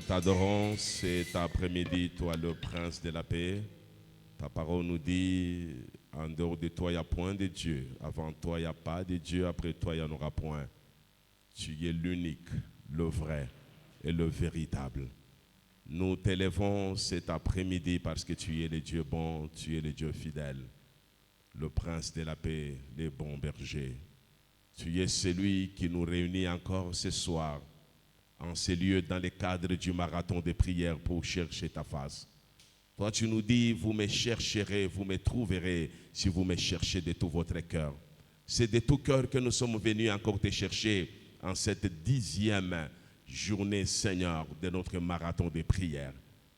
t'adorons cet après-midi, toi le prince de la paix. Ta parole nous dit, en dehors de toi, il n'y a point de Dieu. Avant toi, il n'y a pas de Dieu. Après toi, il n'y en aura point. Tu es l'unique, le vrai et le véritable. Nous t'élèvons cet après-midi parce que tu es le Dieu bon, tu es le Dieu fidèle, le prince de la paix, le bon berger. Tu es celui qui nous réunit encore ce soir en ces lieux dans le cadre du marathon de prières pour chercher ta face. Toi, tu nous dis, vous me chercherez, vous me trouverez si vous me cherchez de tout votre cœur. C'est de tout cœur que nous sommes venus encore te chercher en cette 10e journée, Seigneur, de notre marathon de prières.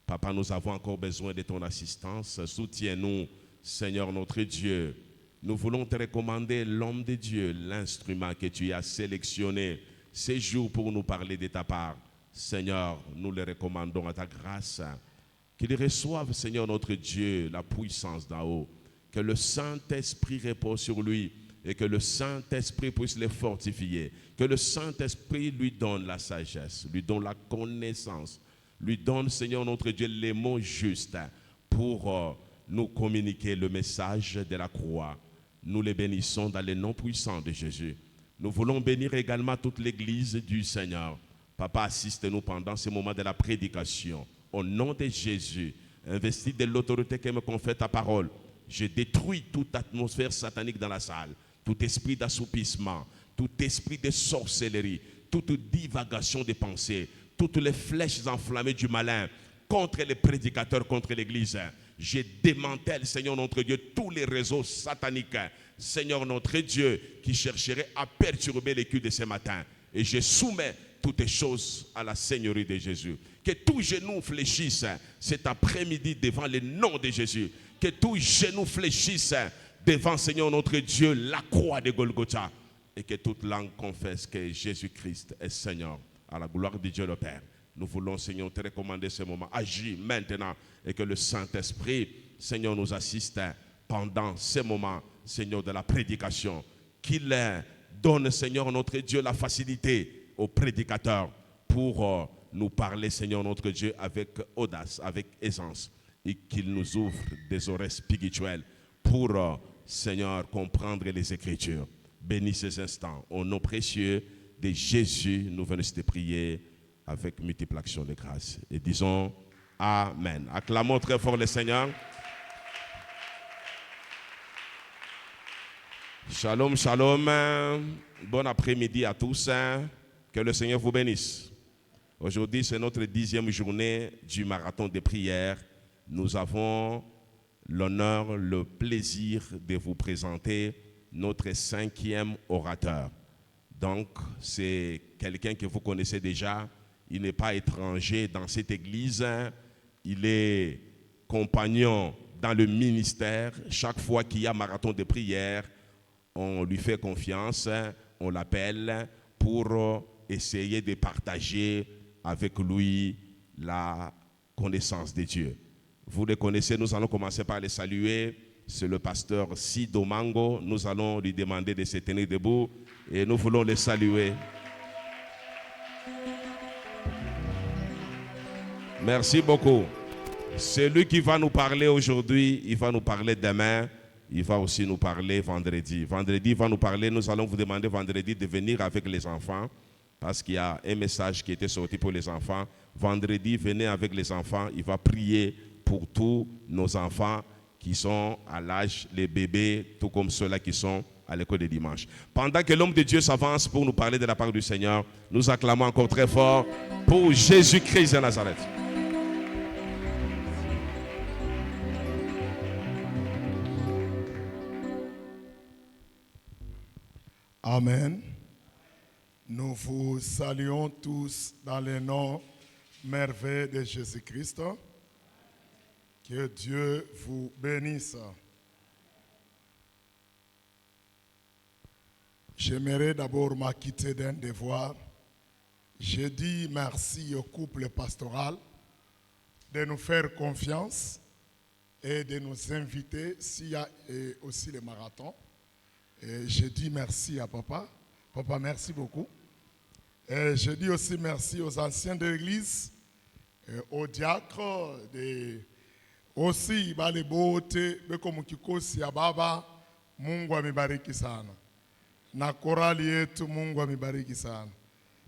Papa, nous avons encore besoin de ton assistance. Soutiens-nous, Seigneur notre Dieu. Nous voulons te recommander l'homme de Dieu, l'instrument que tu as sélectionné ces jours pour nous parler de ta part. Seigneur, nous le recommandons à ta grâce. Qu'il reçoive, Seigneur notre Dieu, la puissance d'en haut. Que le Saint-Esprit repose sur lui et que le Saint-Esprit puisse le fortifier. Que le Saint-Esprit lui donne la sagesse, lui donne la connaissance, lui donne, Seigneur notre Dieu, les mots justes pour nous communiquer le message de la croix. Nous les bénissons dans le nom puissant de Jésus. Nous voulons bénir également toute l'église du Seigneur. Papa, assiste-nous pendant ce moment de la prédication. Au nom de Jésus, investi de l'autorité que me confère ta parole, je détruis toute atmosphère satanique dans la salle, tout esprit d'assoupissement, tout esprit de sorcellerie, toute divagation des pensées, toutes les flèches enflammées du malin contre les prédicateurs, contre l'église. Je démantèle, Seigneur notre Dieu, tous les réseaux sataniques, Seigneur notre Dieu, qui chercheraient à perturber les cultes de ce matin. Et je soumets toutes choses à la Seigneurie de Jésus. Que tous genoux fléchissent cet après-midi devant le nom de Jésus. Que tous genoux fléchissent devant, Seigneur notre Dieu, la croix de Golgotha. Et que toute langue confesse que Jésus-Christ est Seigneur, à la gloire de Dieu le Père. Nous voulons, Seigneur, te recommander ce moment. Agis maintenant et que le Saint-Esprit, Seigneur, nous assiste pendant ce moment, Seigneur, de la prédication. Qu'il donne, Seigneur, notre Dieu, la facilité aux prédicateurs pour nous parler, Seigneur, notre Dieu, avec audace, avec aisance. Et qu'il nous ouvre des oreilles spirituelles pour, Seigneur, comprendre les Écritures. Bénis ces instants. Au nom précieux de Jésus, nous venons te prier avec multiple action de grâce. Et disons Amen. Acclamons très fort le Seigneur. Shalom, shalom. Bon après-midi à tous. Que le Seigneur vous bénisse. Aujourd'hui, c'est notre 10e journée du marathon de prières. Nous avons l'honneur, le plaisir de vous présenter notre 5e orateur. Donc, c'est quelqu'un que vous connaissez déjà. Il n'est pas étranger dans cette église. Il est compagnon dans le ministère. Chaque fois qu'il y a marathon de prière, on lui fait confiance, on l'appelle pour essayer de partager avec lui la connaissance de Dieu. Vous le connaissez, nous allons commencer par le saluer. C'est le pasteur Sido Mango. Nous allons lui demander de se tenir debout et nous voulons le saluer. Merci beaucoup. Celui qui va nous parler aujourd'hui, il va nous parler demain, il va aussi nous parler vendredi. Vendredi, il va nous parler, nous allons vous demander vendredi de venir avec les enfants, parce qu'il y a un message qui était sorti pour les enfants. Vendredi, venez avec les enfants, il va prier pour tous nos enfants qui sont à l'âge, les bébés, tout comme ceux-là qui sont à l'école de dimanche. Pendant que l'homme de Dieu s'avance pour nous parler de la part du Seigneur, nous acclamons encore très fort pour Jésus-Christ de Nazareth. Amen. Nous vous saluons tous dans le nom merveilleux de Jésus-Christ. Que Dieu vous bénisse. J'aimerais d'abord m'acquitter d'un devoir. Je dis merci au couple pastoral de nous faire confiance et de nous inviter s'il y a aussi le marathon. Et je dis merci à papa. Papa, merci beaucoup. Et je dis aussi merci aux anciens de l'église Au diacre, aussi bale bote beko mkikosi ya baba, Mungu amebariki sana. Na korali yetu Mungu amebariki sana.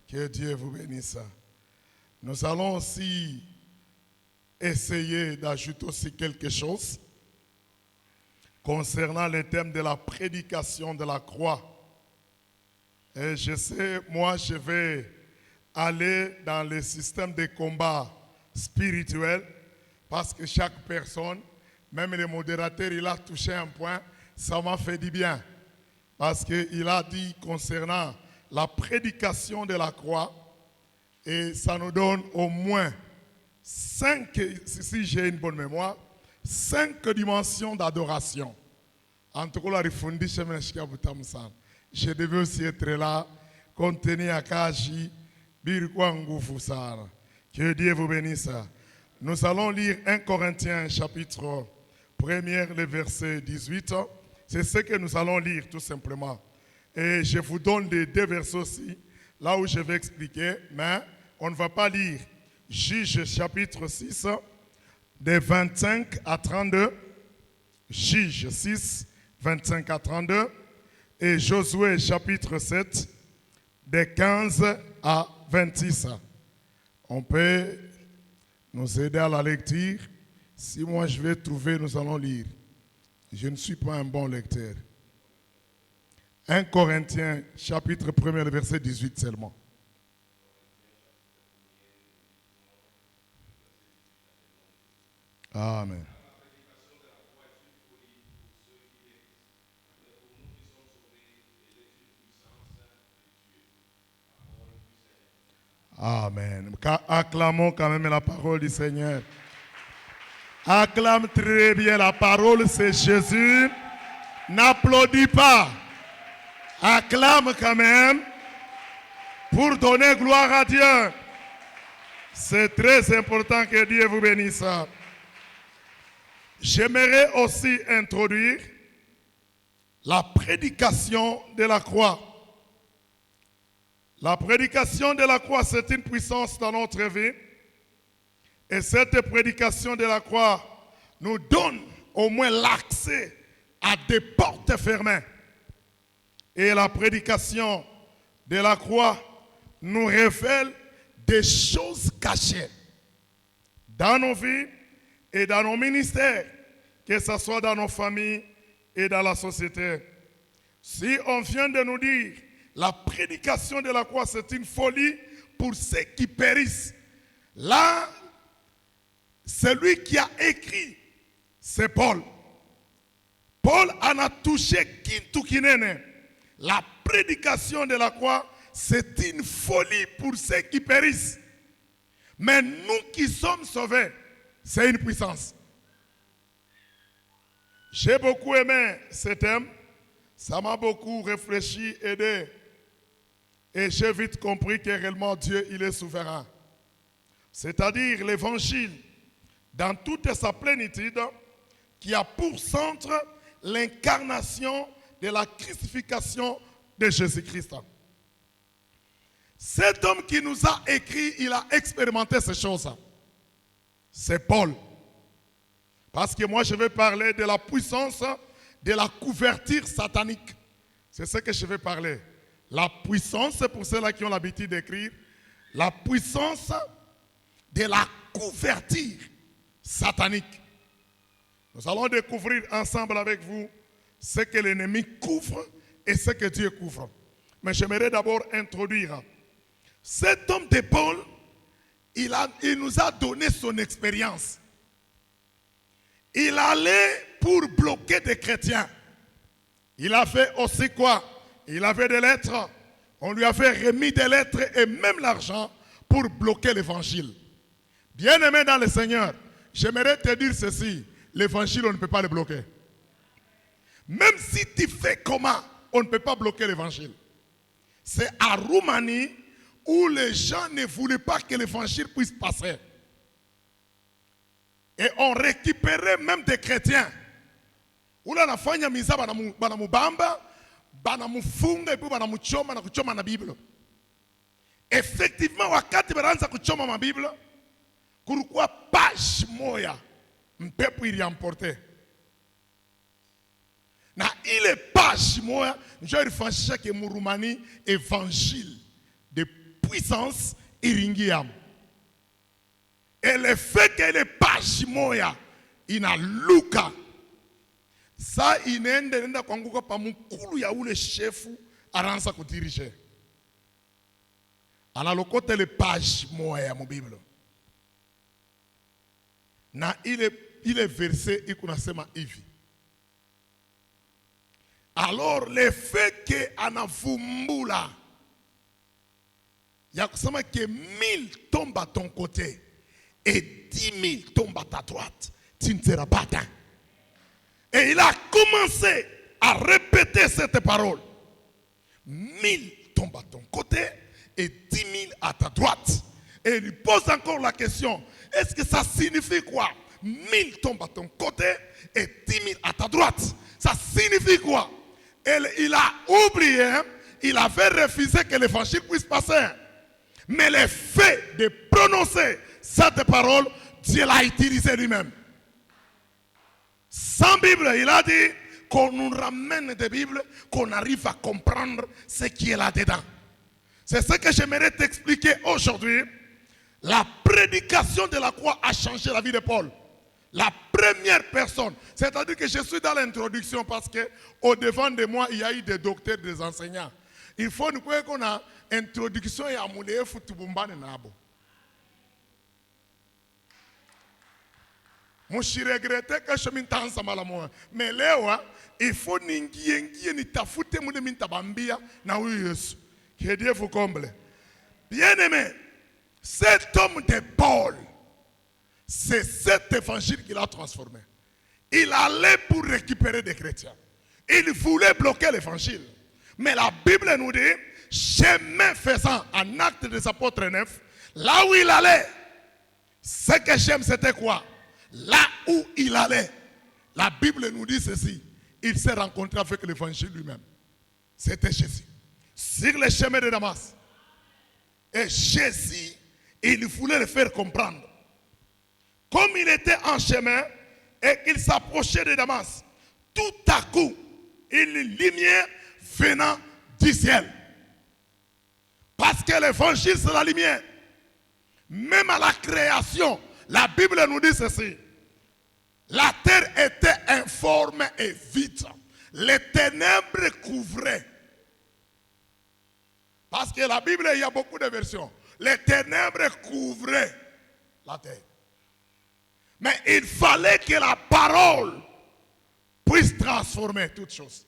Que Dieu vous bénisse. Nous allons aussi essayer d'ajouter aussi quelque chose concernant le thème de la prédication de la croix. Et je sais, moi je vais aller dans le système de combat spirituel parce que chaque personne, même le modérateur, il a touché un point, ça m'a fait du bien. Parce qu'il a dit concernant la prédication de la croix, et ça nous donne au moins 5, si j'ai une bonne mémoire, 5 dimensions d'adoration. En tout cas, je devais aussi être là, contenu à Kaji, Birkwangu Fusara. Que Dieu vous bénisse. Nous allons lire 1 Corinthiens chapitre 1er, le verset 18. C'est ce que nous allons lire tout simplement. Et je vous donne les 2 versets aussi, là où je vais expliquer, mais on ne va pas lire Juge chapitre 6, de 25 à 32, Juge 6, 25 à 32, et Josué chapitre 7, de 15 à 26. On peut nous aider à la lecture. Si moi je vais trouver, nous allons lire. Je ne suis pas un bon lecteur. 1 Corinthiens chapitre 1er, verset 18 seulement. Amen. Amen. Acclamons quand même la parole du Seigneur. Acclame très bien la parole, c'est Jésus. N'applaudis pas. Acclame quand même pour donner gloire à Dieu. C'est très important que Dieu vous bénisse. J'aimerais aussi introduire la prédication de la croix. La prédication de la croix, c'est une puissance dans notre vie. Et cette prédication de la croix nous donne au moins l'accès à des portes fermées. Et la prédication de la croix nous révèle des choses cachées dans nos vies et dans nos ministères, que ce soit dans nos familles et dans la société. Si on vient de nous dire la prédication de la croix, c'est une folie pour ceux qui périssent. Là, celui qui a écrit, c'est Paul. Paul en a touché Kintukinene. La prédication de la croix, c'est une folie pour ceux qui périssent. Mais nous qui sommes sauvés, c'est une puissance. J'ai beaucoup aimé ce thème. Ça m'a beaucoup réfléchi, aidé. Et j'ai vite compris que réellement Dieu, il est souverain. C'est-à-dire l'évangile, dans toute sa plénitude, qui a pour centre l'incarnation de la crucifixion de Jésus-Christ. Cet homme qui nous a écrit, il a expérimenté ces choses. C'est Paul. Parce que moi, je vais parler de la puissance de la couverture satanique. C'est ce que je vais parler. La puissance, pour ceux-là qui ont l'habitude d'écrire, la puissance de la couverture satanique. Nous allons découvrir ensemble avec vous ce que l'ennemi couvre et ce que Dieu couvre. Mais j'aimerais d'abord introduire cet homme de Paul. Il nous a donné son expérience. Il allait pour bloquer des chrétiens. Il a fait aussi quoi? Il avait des lettres. On lui avait remis des lettres et même l'argent pour bloquer l'évangile. Bien-aimé dans le Seigneur, j'aimerais te dire ceci. L'évangile, on ne peut pas le bloquer. Même si tu fais comment, on ne peut pas bloquer l'évangile. C'est à Roumanie où les gens ne voulaient pas que l'évangile puisse passer. Et on récupérait même des chrétiens. Où la fanya misa banamubamba, banamufunga et puis banamuchoma na kuchoma na Bible. Effectivement, wakati baranza kuchoma ma Bible, Pourquoi page moya mpepo ili emporter? Na ile page moya njo ilifanyisha ke murumani évangile de puissance iringi yamu. Et le fait que le page moya ina luka sa nenda kuanguka pa mukulu ya ule shefu aranza kudirige. Analokote le page moya ya mu Bible. Na ile verset ikunasema hivi. Alors le fait que anavumbula ya kusema que 1000 tombent à ton côté et 10 000 tombent à ta droite, tu ne seras pas atteint. Et il a commencé à répéter cette parole. 1000 tombent à ton côté et 10 000 à ta droite. Et il pose encore la question, est-ce que ça signifie quoi? 1000 tombent à ton côté et 10 000 à ta droite. Ça signifie quoi? Il a oublié, il avait refusé que l'évangile puisse passer. Mais le fait de prononcer cette parole, Dieu l'a utilisé lui-même. Sans Bible, il a dit qu'on nous ramène des Bibles, qu'on arrive à comprendre ce qui est là-dedans. C'est ce que j'aimerais t'expliquer aujourd'hui. La prédication de la croix a changé la vie de Paul. La première personne, c'est-à-dire que je suis dans l'introduction parce que au devant de moi, il y a eu des docteurs, des enseignants. Il faut nous croire qu'on a introduction et amoulé futubumbane nabo. Moi, je regrette que je m'intance à malamoa. Mais là, il faut n'ingiengie ni tafute moule mintabambia na Yesu. Que Dieu vous comble. Bien aimé, cet homme de Paul, c'est cet évangile qu'il a transformé. Il allait pour récupérer des chrétiens. Il voulait bloquer l'évangile. Mais la Bible nous dit, chemin faisant, en Actes des Apôtres 9, là où il allait, ce que j'aime, c'était quoi? Là où il allait, la Bible nous dit ceci. Il s'est rencontré avec l'évangile lui-même. C'était Jésus. Sur le chemin de Damas. Et Jésus, il voulait le faire comprendre. Comme il était en chemin et qu'il s'approchait de Damas, tout à coup, une lumière venant du ciel. Parce que l'évangile, c'est la lumière. Même à la création, la Bible nous dit ceci. La terre était informe et vide. Les ténèbres couvraient. Parce que la Bible, il y a beaucoup de versions. Les ténèbres couvraient la terre. Mais il fallait que la parole puisse transformer toutes choses.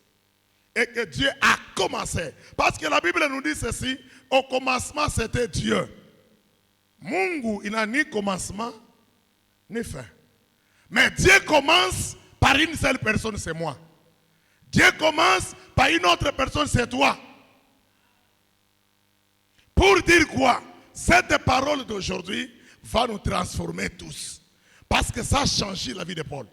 Et que Dieu a commencé. Parce que la Bible nous dit ceci. Au commencement, c'était Dieu. Mungu, il n'a ni commencement, ni fin. Mais Dieu commence par une seule personne, c'est moi. Dieu commence par une autre personne, c'est toi. Pour dire quoi? Cette parole d'aujourd'hui va nous transformer tous. Parce que ça a changé la vie de Paul.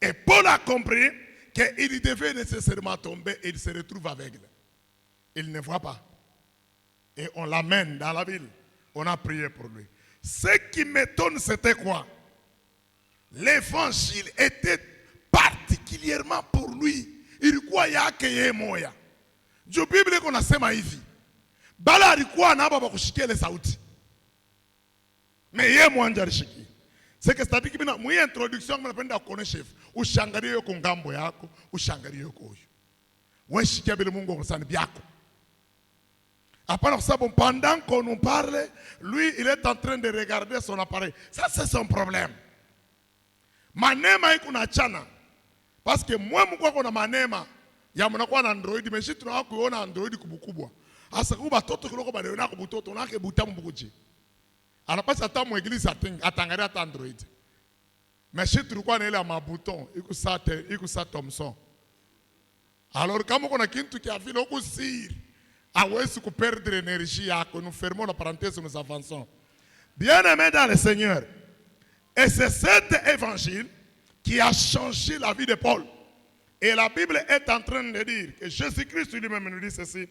Et Paul a compris qu'il devait nécessairement tomber et il se retrouve aveugle. Il ne voit pas. Et on l'amène dans la ville. On a prié pour lui. Ce qui m'étonne, c'était quoi? L'évangile était particulièrement pour lui. Il croyait qu'il y a moya. Je Bible qu'on a sema hivi. Bala alikuwa anaba kushikia le sauti. Mais yeye mwanja alishiki. C'est que c'est-à-dire que moi introduction mnapenda kuona chef. Ushangalie yuko ngambo yako, ushangalie yuko huyo. Wewe shikia bila Mungu kusani byako. Après ça, pendant qu'on nous parle, lui, il est en train de regarder son appareil. Ça, c'est son problème. Manema iko na chana. Parce que moi, mko kuna manema ya mnakuwa na Android, mais si tunaona kuona Android kubukubwa. Asa kuba toto kiloko bale na kubutoto na ke butamu bukuji. Anapasa hata mu église atangaria hata Android. Mais si tulikuwa na ile ma bouton, iko sa Thomson. Alors kama kuna kintu kia vile huko siri, hawezi kuperdre énergie yako. Nous fermons la parenthèse, nous avançons. Bien-aimés dans le Seigneur. Et c'est cet évangile qui a changé la vie de Paul. Et la Bible est en train de dire que Jésus-Christ lui-même nous dit ceci.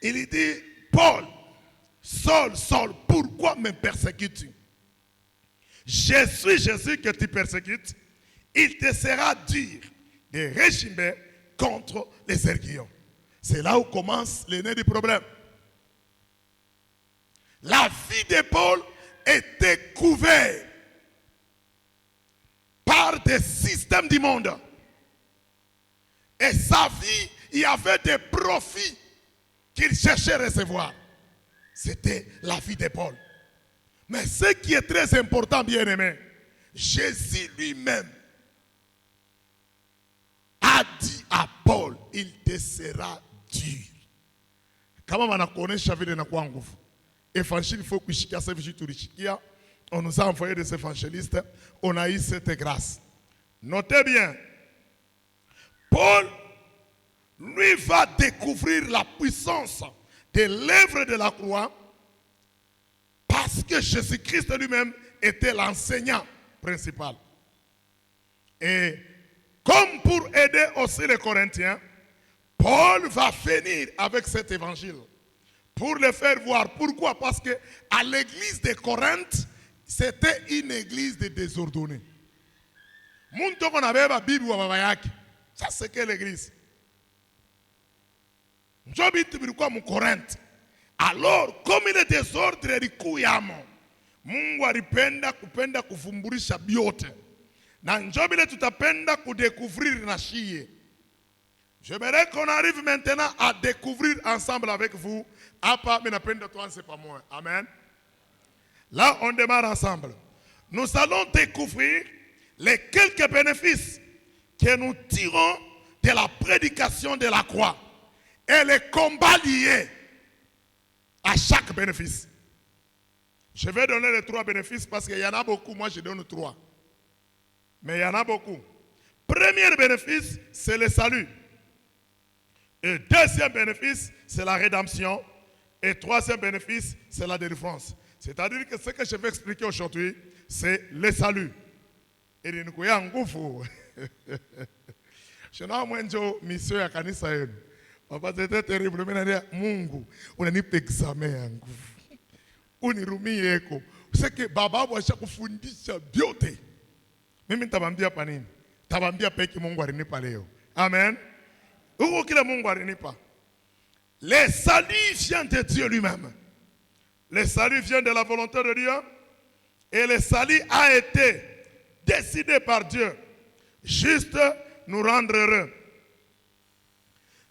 Il dit, Paul, Saul, Saul, pourquoi me persécutes-tu? Je suis Jésus que tu persécutes. Il te sera dur de régimer contre les aiguillons. C'est là où commence le nez du problème. La vie de Paul était couverte par des systèmes du monde. Et sa vie, il y avait des profits qu'il cherchait à recevoir. C'était la vie de Paul. Mais ce qui est très important, bien aimé, Jésus lui-même a dit à Paul, il te sera dur. Kama wanakuonesha vile na kwa nguvu. Évangile, il faut kushikia sasa hivi tulishikia. On nous a envoyé des évangélistes. On a eu cette grâce. Notez bien. Paul, lui, va découvrir la puissance de l'œuvre de la croix parce que Jésus-Christ lui-même était l'enseignant principal. Et comme pour aider aussi les Corinthiens, Paul va venir avec cet évangile pour les faire voir. Pourquoi? Parce que à l'église de Corinthe, c'était une église de désordonnés. Ça, c'est que l'église. Alors, comme il est désordre, Mungu alipenda kupenda kufumburisha biote. Na njobile tutapenda kudécouvrir na shie. J'aimerais qu'on arrive maintenant à découvrir ensemble avec vous. Apa minapenda tuanze pamoja. Amen. Là, on démarre ensemble. Nous allons découvrir les quelques bénéfices que nous tirons de la prédication de la croix et les combats liés à chaque bénéfice. Je vais donner les 3 bénéfices parce qu'il y en a beaucoup. Moi, je donne 3. Mais il y en a beaucoup. Premier bénéfice, c'est le salut. Et deuxième bénéfice, c'est la rédemption. Et troisième bénéfice, c'est la délivrance. C'est-à-dire que ce que je vais expliquer aujourd'hui, c'est le salut. Et nous avons un gouffre. Je n'ai pas de mission à kanisa yenu. Papa, c'était terrible. Mungu, on a un examen. Unirumie eko. C'est que baba washa kufundisha biote. Mimi nitabambia pa nini? Tabambia peki Mungu alinipa leo. Amen. Huko kile Mungu alinipa. Le salut vient de Dieu lui-même. Le salut vient de la volonté de Dieu. Et le salut a été décidé par Dieu. Juste nous rendre heureux.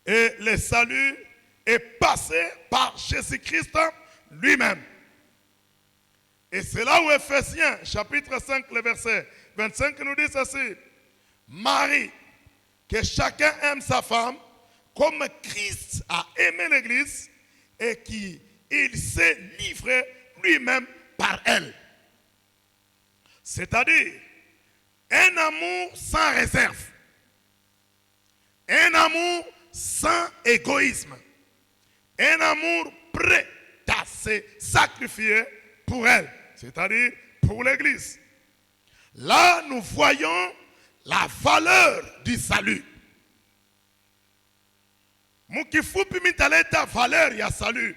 Et le salut est passé par Jésus-Christ lui-même. Et c'est là où Ephésiens, chapitre 5, le verset 25, nous dit ceci. Marie, que chacun aime sa femme, comme Christ a aimé l'Église, et qu'il s'est livré lui-même par elle. C'est-à-dire, un amour sans réserve. Un amour sans égoïsme. Un amour prêt à se sacrifier pour elle. C'est-à-dire pour l'Église. Là, nous voyons la valeur du salut. Mukifupi mitaleta valeur ya salut.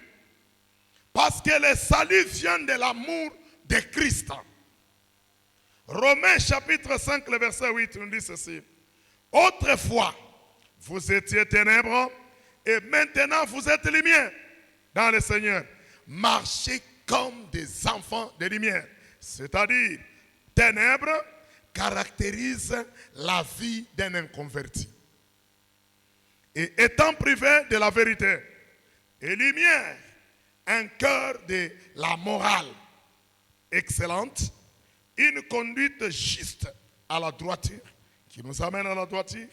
Parce que le salut vient de l'amour de Christ. Romains chapitre 5, le verset 8 nous dit ceci. Autrefois, vous étiez ténèbres et maintenant vous êtes lumière dans le Seigneur. Marchez comme des enfants de lumière. C'est-à-dire, ténèbres caractérise la vie d'un inconverti. Et étant privé de la vérité, et lumière, un cœur de la morale excellente, une conduite juste à la droiture, qui nous amène à la droiture,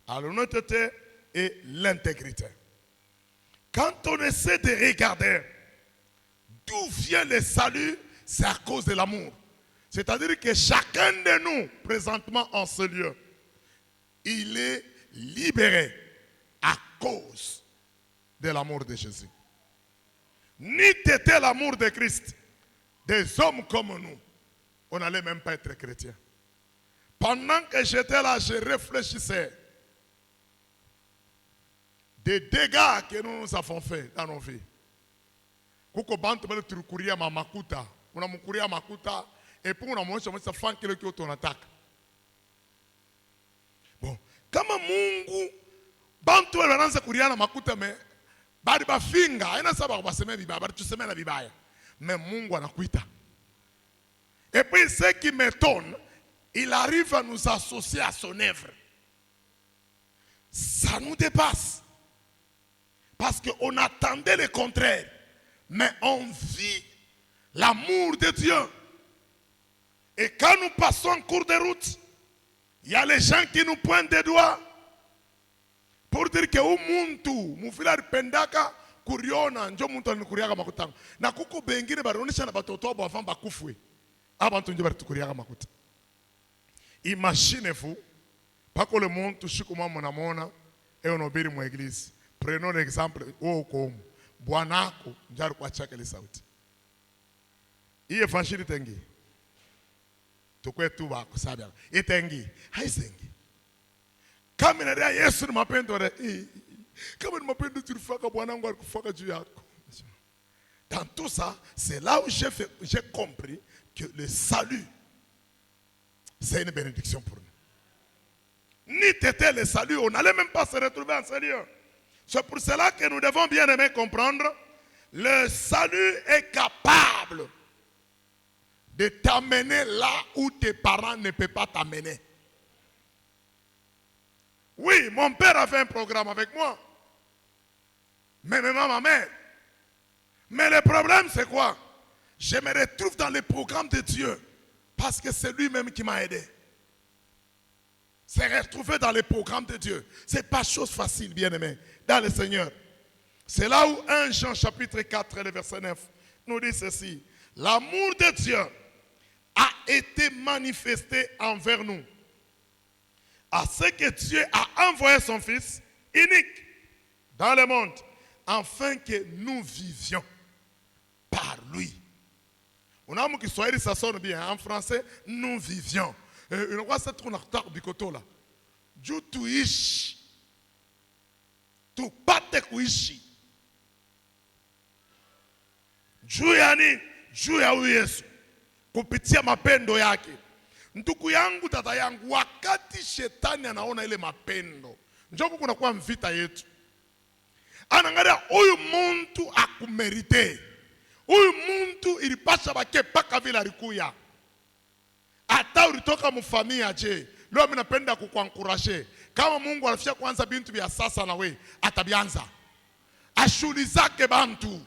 à l'honnêteté et l'intégrité. Quand on essaie de regarder d'où vient le salut, c'est à cause de l'amour. C'est-à-dire que chacun de nous, présentement en ce lieu, il est libéré à cause de l'amour de Jésus. Ni t'était l'amour de Christ, des hommes comme nous, on n'allait même pas être chrétien. Pendant que j'étais là, je réfléchissais des dégâts que nous avons faits dans nos vies. Kuko bantu bale turukuria makuta. Unamkuria makuta et puis unamwonyesha mwanzo fan kile kile unataka. Bon, kama Mungu bantu wale wanaanza kuriana makuta me bali bafinga, haina sababu baseme vibaya, bali tuseme na vibaya. Mais Mungu anakuita. Et puis ce qui m'étonne, il arrive à nous associer à son œuvre. Ça nous dépasse. Parce qu'on attendait le contraire. Mais on vit l'amour de Dieu. Et quand nous passons en cours de route, il y a les gens qui nous pointent des doigts pour dire que umuntu mufila pendaka kuriona njo muntu anikuriaga makuta. Na kuko bengine baronisha na batoto abo avant bakufwe. Abantu nje batukuriaga makuta. Imaginez-vous, pas que le monde touche comme mona et on obéit mon église. Prenons l'exemple au comme bwanako njaru kwa chake le sauti. Hii évangile tengi. Tukwe tu ba kusabia. Itengi, haisengi. Kama ndio Yesu ni mapendo kama ni mapendo tulifaka bwanangu alikufaka juu yako. Dans tout ça, c'est là où j'ai compris que le salut c'est une bénédiction pour nous. Ni t'étais le salut, on n'allait même pas se retrouver en Seigneur. C'est pour cela que nous devons bien aimer comprendre, le salut est capable de t'amener là où tes parents ne peuvent pas t'amener. Oui, mon père a fait un programme avec moi. Mais même ma mère. Mais le problème c'est quoi? Je me retrouve dans le programme de Dieu. Parce que c'est lui-même qui m'a aidé. Se retrouver dans le programme de Dieu. Ce n'est pas chose facile, bien-aimé, dans le Seigneur. C'est là où 1 Jean chapitre 4, le verset 9, nous dit ceci. L'amour de Dieu a été manifesté envers nous. À ce que Dieu a envoyé son Fils unique dans le monde, afin que nous vivions par lui. On a qui soit ça sonne bien. En français, nous vivions. On voit ça trop dans bikoto là. Juu tuishi. Tupate kuishi. Juu ya nini? Juu ya huyu Yesu. Kupitia mapendo yake. Ndugu yangu, tata yangu, wakati shetani anaona ile mapendo, njoo kuna kwa mvita yetu. Anaangalia huyu mtu akumerite. Huyu muntu ilipasha bake paka vile alikuya. Hata ulitoka mfamia je. Leo mimi napenda kukuankuraje. Kama Mungu anafia kwanza bintu vya sasa na we, atabianza. Ashuli zake bantu.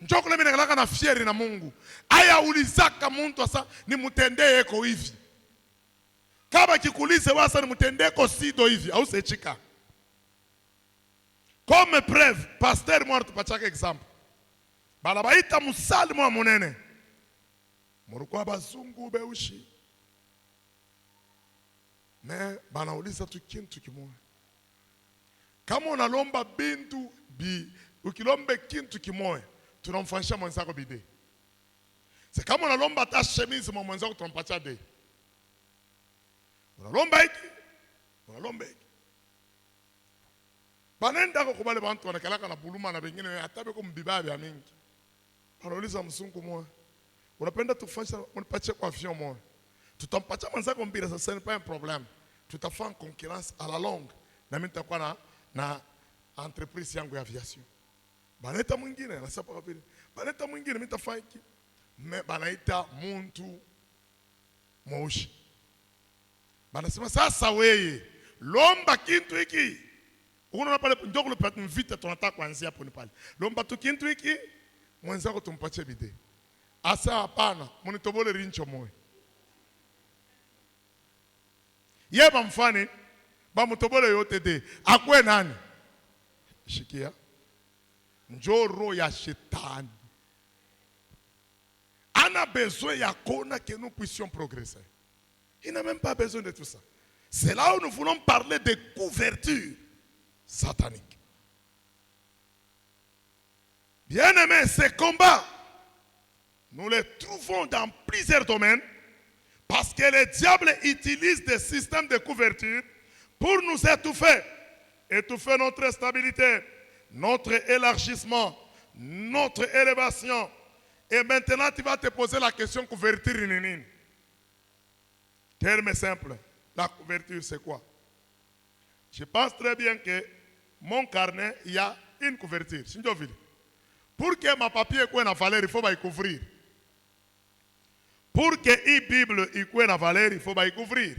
Njoo kule mimi nakalaka na fieri na Mungu. Aya ulizaka muntu asa ni mutendee eko hivi. Kama kikulize wasa ni mutendee eko sido hivi au sechika. Comme preuve, pasteur moi tupachaka exemple. Balabaita musali mwa munene. Murukwa bazungu beushi. Me banauliza tu kintu kimoja. Kama unalomba bintu ukilombe kintu kimoja, tunamfanyisha mwenzako bidii. C'est kama unalomba ta chemise mwa mwenzako tunampatia dei. Unalomba hiki, unalomba hiki. Banenda ko kubale bantu wanakalaka na buluma na bengine hatabe ko mbibabe ya mingi. Anauliza msungu mmoja. Unapenda tufanye unipatie kwa avion mmoja. Tutampatia mwenzako mpira sasa, ni pas un problème. Tutafanya concurrence à la longue. Na mimi nitakuwa na entreprise yangu ya aviation. Baneta mwingine anasema kwa vile. Baneta mwingine mimi nitafanya hiki. Banaita muntu moshi. Banasema sasa wewe lomba kintu hiki. Unaona pale njoo kule pata mvita tunataka kuanzia hapo ni pale. Lomba tu kintu hiki mwenzako tumpatie bidii. Asa hapana, munitobole rincho moyo. Yeba mfani, ba mutobole yote de. Akwe nani? Shikia. Njoro ya shetani. Ana besoin ya kona que nous puissions progresser. Il n'a même pas besoin de tout ça. C'est là où nous voulons parler de couverture satanique. Bien-aimés, ces combats, nous les trouvons dans plusieurs domaines parce que le diable utilise des systèmes de couverture pour nous étouffer. Étouffer notre stabilité, notre élargissement, notre élévation. Et maintenant, tu vas te poser la question couverture nini. Terme simple. La couverture, c'est quoi? Je pense très bien que mon carnet, il y a une couverture. Pour que ma papier ait une valeur, il faut y couvrir. Pour que une Bible ait une valeur, il faut y couvrir.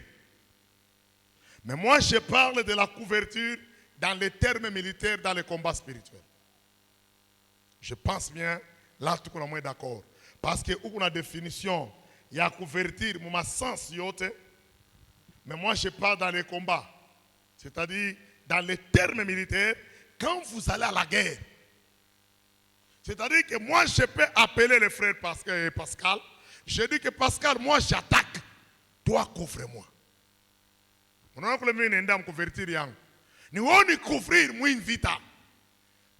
Mais moi, je parle de la couverture dans les termes militaires, dans les combats spirituels. Je pense bien, là, tout le monde est d'accord. Parce que, où la définition, il y a couverture, mon sens, mais moi, je parle dans les combats. C'est-à-dire, dans les termes militaires, quand vous allez à la guerre, c'est-à-dire que moi, je peux appeler le frère Pascal. Je dis que Pascal, moi, j'attaque. Toi, couvre-moi. On a couvrir. Nous allons couvrir, moi, vita.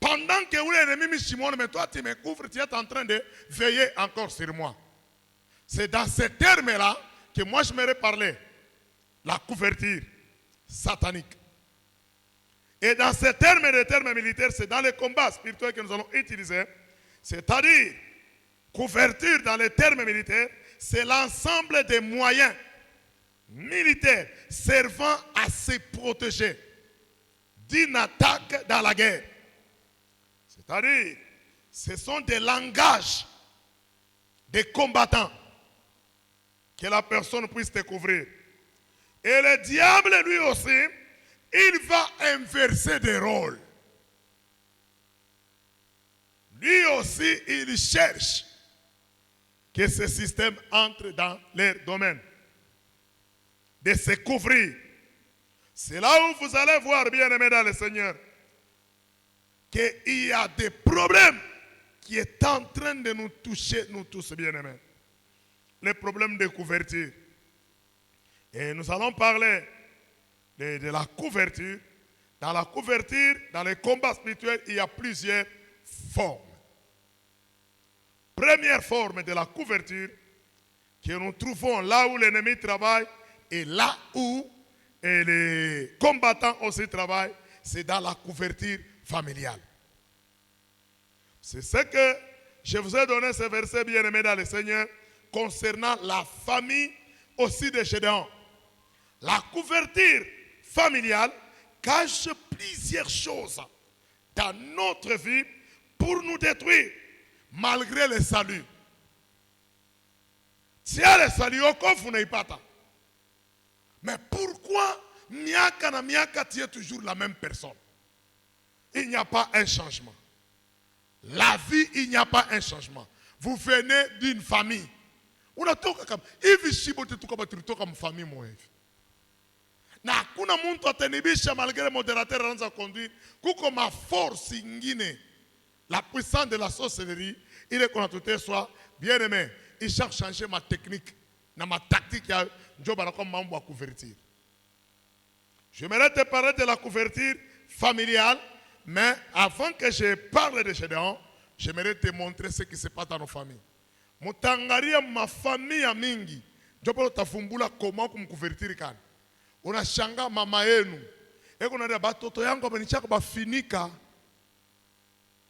Pendant que vous êtes ennemi, Simon, mais toi, tu me couvres, tu es en train de veiller encore sur moi. C'est dans ces termes-là que moi, je me parler. La couverture satanique. Et dans ces termes, les termes militaires, c'est dans les combats spirituels que nous allons utiliser. C'est-à-dire, couverture dans les termes militaires, c'est l'ensemble des moyens militaires servant à se protéger d'une attaque dans la guerre. C'est-à-dire, ce sont des langages des combattants que la personne puisse découvrir. Et le diable, lui aussi, il va inverser des rôles. Lui aussi, il cherche que ce système entre dans leur domaine. De se couvrir. C'est là où vous allez voir, bien aimé dans le Seigneur, qu'il y a des problèmes qui sont en train de nous toucher, nous tous, bien aimés. Les problèmes de couverture. Et nous allons parler de la couverture. Dans la couverture, dans les combats spirituels, il y a plusieurs formes. Première forme de la couverture que nous trouvons là où l'ennemi travaille et là où les combattants aussi travaillent, c'est dans la couverture familiale. C'est ce que je vous ai donné ce verset bien aimé dans le Seigneur concernant la famille aussi de Gédéon. La couverture familiale cache plusieurs choses dans notre vie pour nous détruire malgré le salut. Si le salut, vous n'avez pas ça. Mais pourquoi miaka na miaka tu es toujours la même personne? Il n'y a pas un changement. La vie, il n'y a pas un changement. Vous venez d'une famille. On a tout comme hivi shibote tu comme famille moi. Na kuna muntu atenibisha malgré modérateur anaanza conduire kuko ma force ingine. La puissance de la sorcellerie, il est qu'on a tout soit bien aimé. Il cherche à changer ma technique, ma tactique. Couverture. J'aimerais te parler de la couverture familiale, mais avant que je parle de Gédéon, j'aimerais te montrer ce qui se passe dans nos familles. Mutangaria ma famille a mingi, jopolo tafumbula comment comme couverture kan. Unashanga mama yenu. Eko na batoto yangu abanichaka bafinika.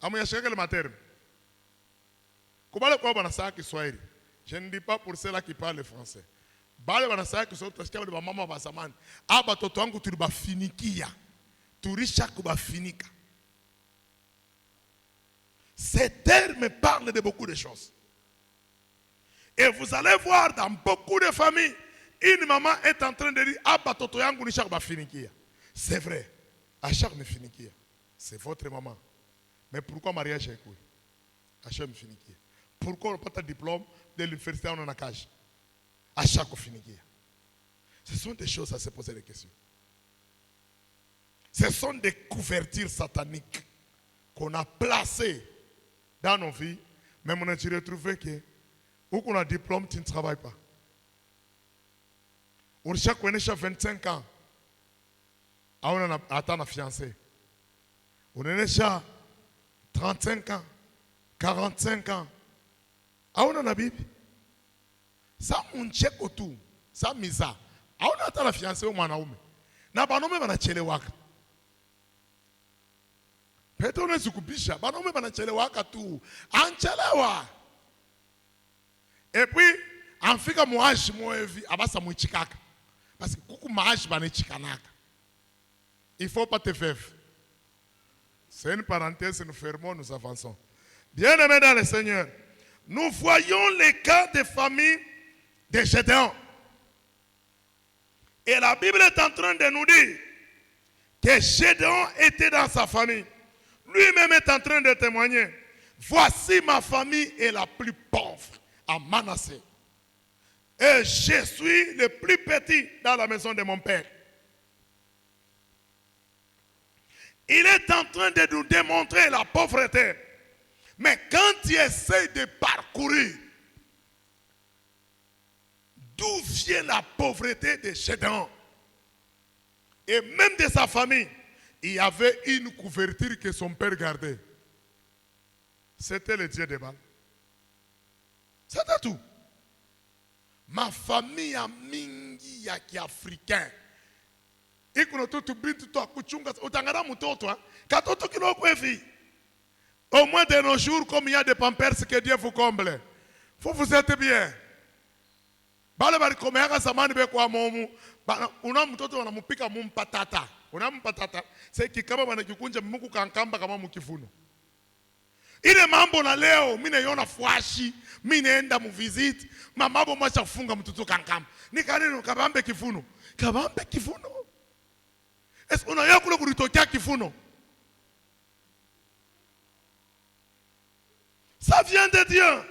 Amuyashaka le materme. Kubale kwa banasaka Kiswahili. Je ne dis pas pour ceux-là qui parlent le français. Bale banasaka Kiswahili tashika ba mama ba zamani. Aba toto yangu tulibafinikia. Turisha kubafinika. Ces termes parlent de beaucoup de choses. Et vous allez voir dans beaucoup de familles, une maman est en train de dire Aba toto yangu nisha kubafinikia. C'est vrai. Achak me finikia. C'est votre maman. Mais pourquoi mariage est quoi? Achak me finikia. Pourquoi on n'a pas de diplôme de l'université en Onakage? Achak me finikia. Ce sont des choses à se poser des questions. Ce sont des couvertures sataniques qu'on a placées dans nos vies, mais on a retrouvé que où qu'on a un diplôme, tu ne travailles pas. On a 25 ans, on a atteint fiancé. On a 35 ans, 45 ans. On a la Bible. Ça, on check autour. Ça, misa. On a atteint la fiancé au Manaoume. Na banome bana chelewaka. Petro nezikubisha, banaume banachelewaka tu. Anchelewa. Et puis, anfika muashi mwevi, abasa mwichikaka. Parce que kuku maashi banichikanaka. Il ne faut pas te faire. C'est une parenthèse, nous fermons, nous avançons. Bien-aimés dans le Seigneur, nous voyons les cas des familles de Gédéon. Et la Bible est en train de nous dire que Gédéon était dans sa famille. Lui-même est en train de témoigner. Voici ma famille est la plus pauvre à Manassé. Et je suis le plus petit dans la maison de mon père. Il est en train de nous démontrer la pauvreté. Mais quand il essaie de parcourir d'où vient la pauvreté de Gédéon et même de sa famille, il y avait une couverture que son père gardait. C'était le Dieu de Baal. C'était tout. Ma famille a mingi ya kiafricain. Ikuno tutu bintu to akuchunga utangara mutoto katoto kiloko hivi. Au moins de nos jours, comme il y a des pampers que Dieu vous comble. Faut vous êtes bien. Bale bali komeaka zamani be kwa momu. Una mtoto wanamupika mumpatata. Una mpatata. C'est kikaba banakikunja muku kankamba kama mukifuno. Ile mambo na leo mimi naiona fwashi, mimi naenda mu visit, mamabo mwacha kufunga mtoto kankamba. Nikaneno kabambe kifuno. Kabambe kifuno. Est-ce qu'on a eu kule kulitokea kifuno? Ça vient de Dieu.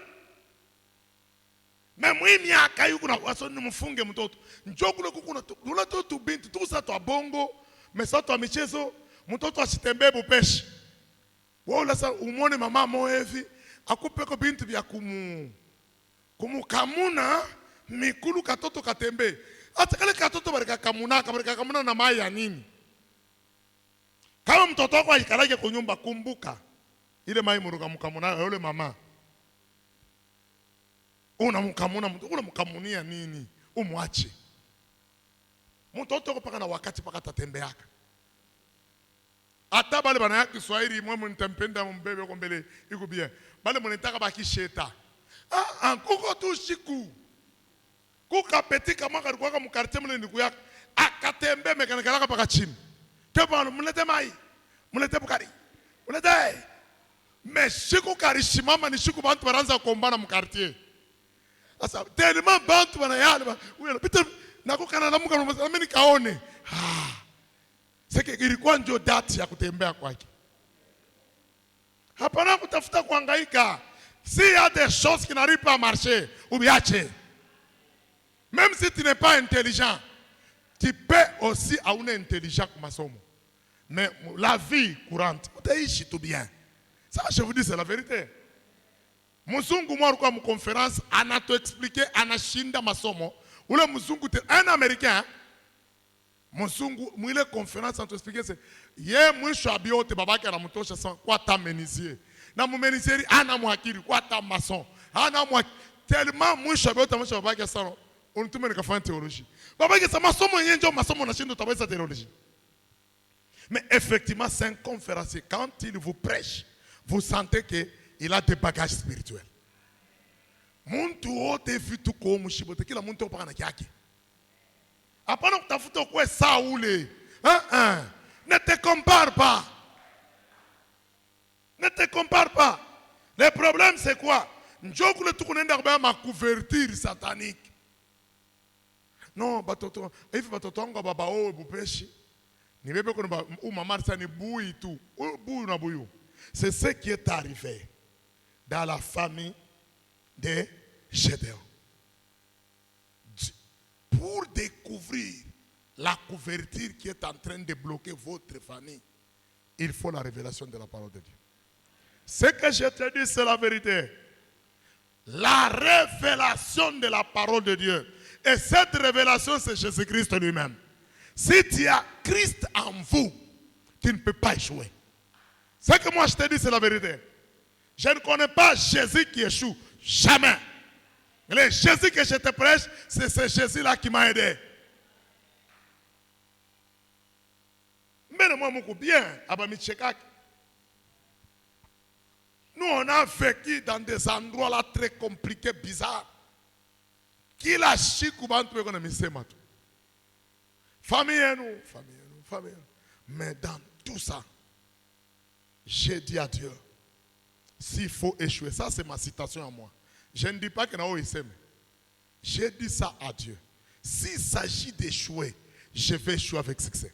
Mais moi miaka yuko na wasoni mfunge mtoto. Njoo kule kukuna tuna tu binti tu sa tu bongo, mais sa tu michezo, mtoto asitembee bupeshi. Wewe lasa umone mama moevi, akupe ko binti vya kumukamuna mikulu katoto katembe. Hata kale katoto barika kamuna na mai ya nini? Kama mtoto wako aikalake kwa nyumba, kumbuka ile mai muruka mkamuna yule mama. Unamkamunia nini? Umwache. Mtoto paka na wakati paka tatembeaka. Ata bale bana yaki Kiswahili mwe mnitempenda mbebe kwa mbele iko bien. Bale mnitaka baki sheta. Kuko tu shiku. Kuka petit kama kalikuwa mu quartier mle nikuyaka. Akatembe mekanikalaka paka chini. Kebano mlete mai. Mlete bukari. Mlete. Mais shiku karishimama ni shiku bantu baranza kombana mu quartier. Asa tellement bantu banayala. Wewe pita nakukana na muka na mimi nikaone. C'est que ilikuwa ndio date ya kutembea kwake. Hapana kutafuta kuhangaika. S'il y a des choses qui n'arrivent pas à marcher, ubiache. Même si tu n'es pas intelligent, tu peux aussi avoir intelligent comme masomo. Mais la vie courante, utaishi tout bien. Ça, je vous dis, c'est la vérité. Mzungu mwa alikuwa mu conférence anato expliquer anashinda masomo. Ule mzungu un américain mzungu mwile conférence anato expliquer c'est ye mwisho abiote babake anamtosha sana kwa tamenizie. Na mumenizieri ana mwakili kwa ta mason. Ana mwa tellement mwisho abiote mwisho babake sana. Unitume nikafanya théologie. Babake sa masomo yenyewe ndio masomo nashinda utabeza théologie. Mais effectivement, c'est un conférencier. Quand il vous prêche, vous sentez qu'il a des bagages spirituels. Muntu wote vitu kwa mushibote kila muntu opaka na kyake. Hapana kutafuta kwa Saule. Ne te compare pas. Ne te compare pas. Le problème c'est quoi? Njoo kule tukunenda kubaya ma couverture satanique. Non, batoto, hivi batoto wangu baba o bupeshi. Ni bebe kuna mama ni bui tu. Bui na buyu. C'est ce qui est arrivé dans la famille de Gédéon. Pour découvrir la couverture qui est en train de bloquer votre famille, il faut la révélation de la parole de Dieu. Ce que je te dis, c'est la vérité. La révélation de la parole de Dieu. Et cette révélation, c'est Jésus-Christ lui-même. Si tu as Christ en vous, tu ne peux pas échouer. Ce que moi je te dis, c'est la vérité. Je ne connais pas Jésus qui échoue. Jamais. Le Jésus que je te prêche, c'est ce Jésus-là qui m'a aidé. Mais moi, je suis bien. Nous, on a vécu dans des endroits là très compliqués, bizarres. Qui l'a chic ou ban tout économiser matou. Famille nous. Mais dans tout ça, j'ai dit à Dieu, s'il faut échouer, ça c'est ma citation à moi. Je ne dis pas que non, j'ai dit ça à Dieu. S'il s'agit d'échouer, je vais échouer avec succès.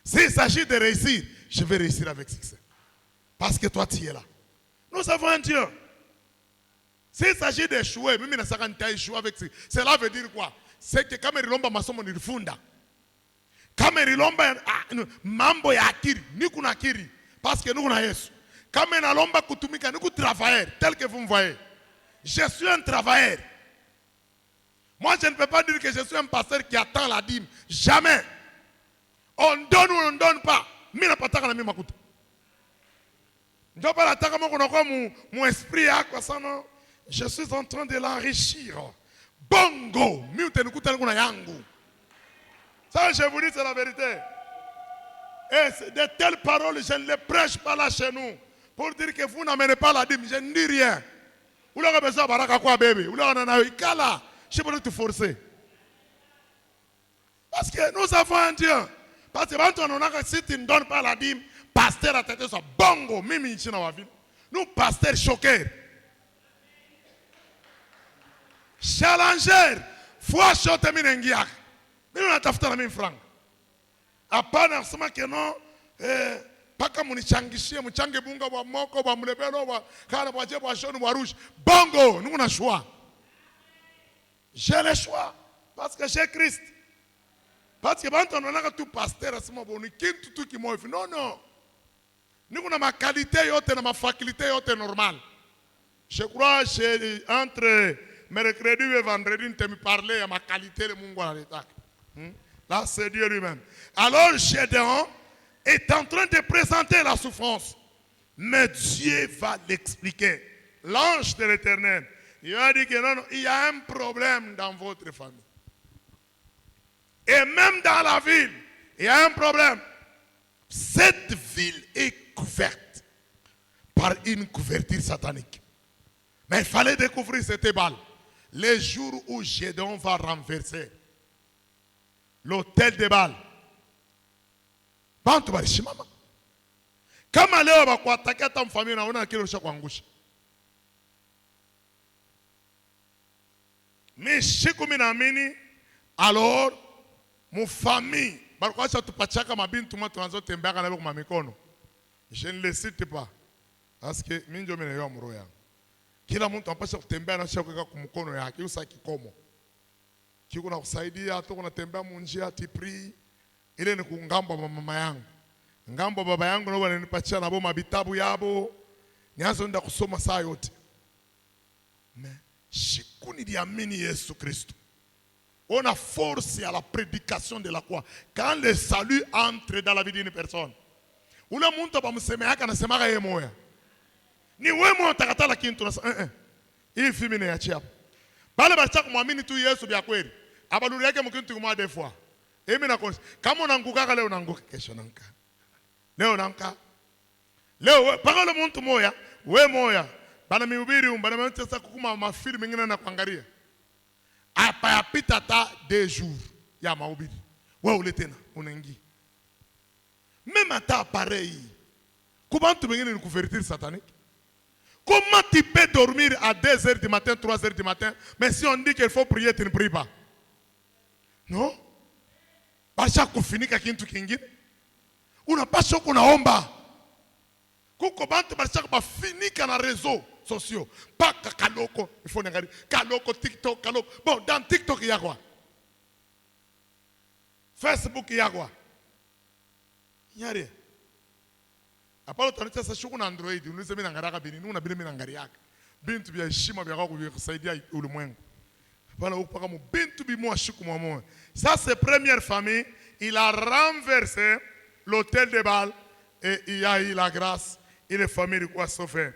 S'il s'agit de réussir, je vais réussir avec succès. Parce que toi, tu es là. Nous avons un Dieu. S'il s'agit d'échouer, même si tu as échoué avec succès, cela veut dire quoi? C'est que quand il y a masomo ni funda. Kama ilomba mambo ya akiri, ni kuna akiri parce que nous kuna Yesu. Kama inalomba kutumika ni travailler tel que vous me voyez. Je suis un travailleur. Moi je ne peux pas dire que je suis un pasteur qui attend la dîme. Jamais. On donne ou on ne donne pas. Mina pataka na mimi makuta. Ndio pas nataka moko na kwa mon esprit yako sana. Je suis en train de l'enrichir. Bongo, mi utenikuta niko na yangu. Ça, je vous dis, c'est la vérité. Et de telles paroles, je ne les prêche pas là chez nous. Pour dire que vous n'amenez pas la dîme, je ne dis rien. Vous l'avez besoin de baraka quoi, bébé. Vous l'avez besoin de kala. Je peux te forcer. Parce que nous avons un Dieu. Parce que si tu ne donnes pas la dîme, pasteur a tête sur bongo, mimi ici dans la ville. Nous, pasteur choqués. Challenger, foi chote minengiak. Mais on a tafuta na 1000 francs. Hapana kusema keno paka munichangishie mchange bunga wa moko wa mlebelo wa kana wa jebo wa shoni wa rouge. Bongo, nous on a choix. J'ai le choix parce que j'ai Christ. Parce que quand on a tout pasteur asema boni kintu tu ki moifi. Non. Nous on a ma qualité yote na ma faculté yote normale. Je crois entre mercredi et vendredi tu me parlais à ma qualité de Mungu à l'état. Là, c'est Dieu lui-même. Alors, Gédéon est en train de présenter la souffrance. Mais Dieu va l'expliquer. L'ange de l'Éternel, il a dit que non, il y a un problème dans votre famille. Et même dans la ville, il y a un problème. Cette ville est couverte par une couverture satanique. Mais il fallait découvrir cette balle. Le jour où Gédéon va renverser l'hôtel de Baal. Bantu balishimama. Kama leo bakuataka hata mfamili naona kile ushakuangusha. Mimi siku mimi naamini alors mufamili balikuwa tupachaka mabintu mwa tuanzo tembea nabo kwa mikono. Je ne les cite pas parce que mimi ndio mimi mroho yangu. Kila mtu anapaswa kutembea na shaka kwa mkono yake usaki komo. Kiko na kusaidia hata unatembea munjia tipri ile ni kungambo mama yangu. Ngambo baba yangu ndio wananipatia nabo mabitabu yabo. Nianze nenda kusoma saa yote. Mais siku niliamini Yesu Kristo. On a force à la prédication de la croix. Quand le salut entre dans la vie d'une personne. Ule muntu bamsemeaka anasemaka yeye moya. Ni wewe mwa utakatala kintu na hii fimi ni achia. Bale bachaka muamini tu Yesu bya kweli. Abaluri yake mkintu kumwa des fois. Mimi na konsi. Kama unanguka leo unanguka kesho nanka. Leo nanka. Leo paka le muntu moya, we moya. Bana mihubiri bana mtesa kukuma mafilm mengine na kuangalia. Apa yapita ta 2 jours ya mahubiri. Wewe ule tena unaingia. Même à pareil. Comment tu veux une couverture satanique? Comment tu peux dormir à 2h du matin, 3h du matin, mais si on dit qu'il faut prier, tu ne pries pas? Non? Basha kufinika kintu kingine. Unapaswa kunaomba. Kuko bantu basha kufinika na réseaux sociaux. Paka kaloko, il faut regarder. Kaloko, TikTok, kaloko. Bon, dans TikTok il y a quoi? Facebook il y a quoi? Il n'y a rien. Apalo tanita sa shuku na Android, unaweza mimi nangaraka bini, nuna bini mimi nangariaka. Bintu bya heshima bya kwa kusaidia ulimwengu. Apalo ukupaka mu bintu bi mwa shuku mwa. Ça c'est première famille, il a renversé l'hôtel de Baal et il a eu la grâce, et les familles quoi sauver.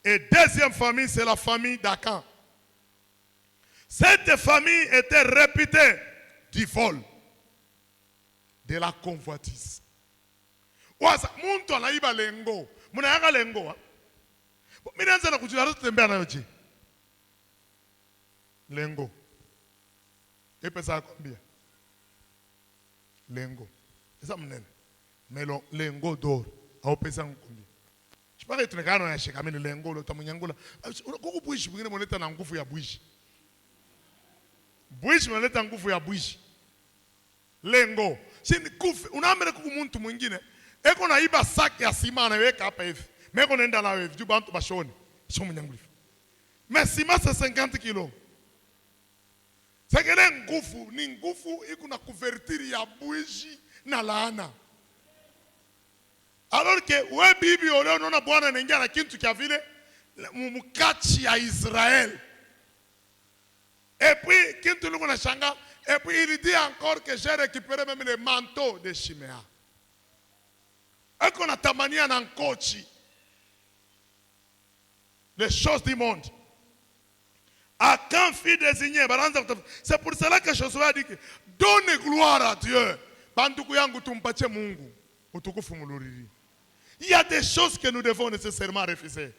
Et deuxième famille, c'est la famille d'Akan. Cette famille était réputée du vol, de la convoitise. Waza muntu anaiba lengo. Munayaka lengo. Mimi naanza na kujua tutembea nayo je. Lengo. Pesa kwambia. Lengo. Esa mnene. Melo lengo d'or. Au pesa nkumbia. Chipaka tunekana na shikamini lengo lo tamunyangula. Kuku buishi mwingine mwanaleta na nguvu ya buishi. Buishi mwanaleta nguvu ya buishi. Lengo. Sini kufu unaambia kuku muntu mwingine eko na iba saki ya sima anaweka hapa hivi. Meko nenda na hivi juu bantu bashoni. Sio mnyangula. Mais sima c'est 50 kilos. C'est que nguvu ni nguvu iko na kuvertiri ya buishi na laana. Alors que we bibi ole unaona Bwana anaingia na kitu kia vile mkachi ya Israël. Et puis kitu luko na shanga et puis il dit encore que j'ai récupéré même les manteaux de Shimea. Eko na tamania na nkochi. Les choses du monde. À quand fut désigné, c'est pour cela que Josué a dit que donne gloire à Dieu. Banduku yangu tumpache Mungu. Utukufu muluriri. Il y a des choses que nous devons nécessairement refuser.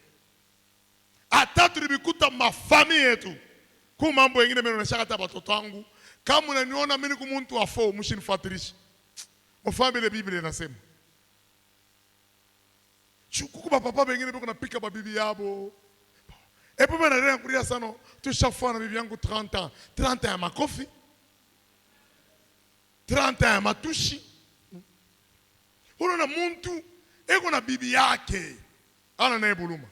Hata tulibikuta mafamii yetu. Ku mambo mengine mimi nashaka hata watoto wangu. Kama unaniona mimi ni mtu afo, msinifuatilishe. Mfano ile Biblia inasema. Chukuku papa wengine biko napika babibi yabo. Et puis, je vais ça, tout chaque fois, je vais 30 ans. 30 ans, ma kofi. 30 ans, ma touchi. On a muntu, et on a bibi yake. On a nebuluma.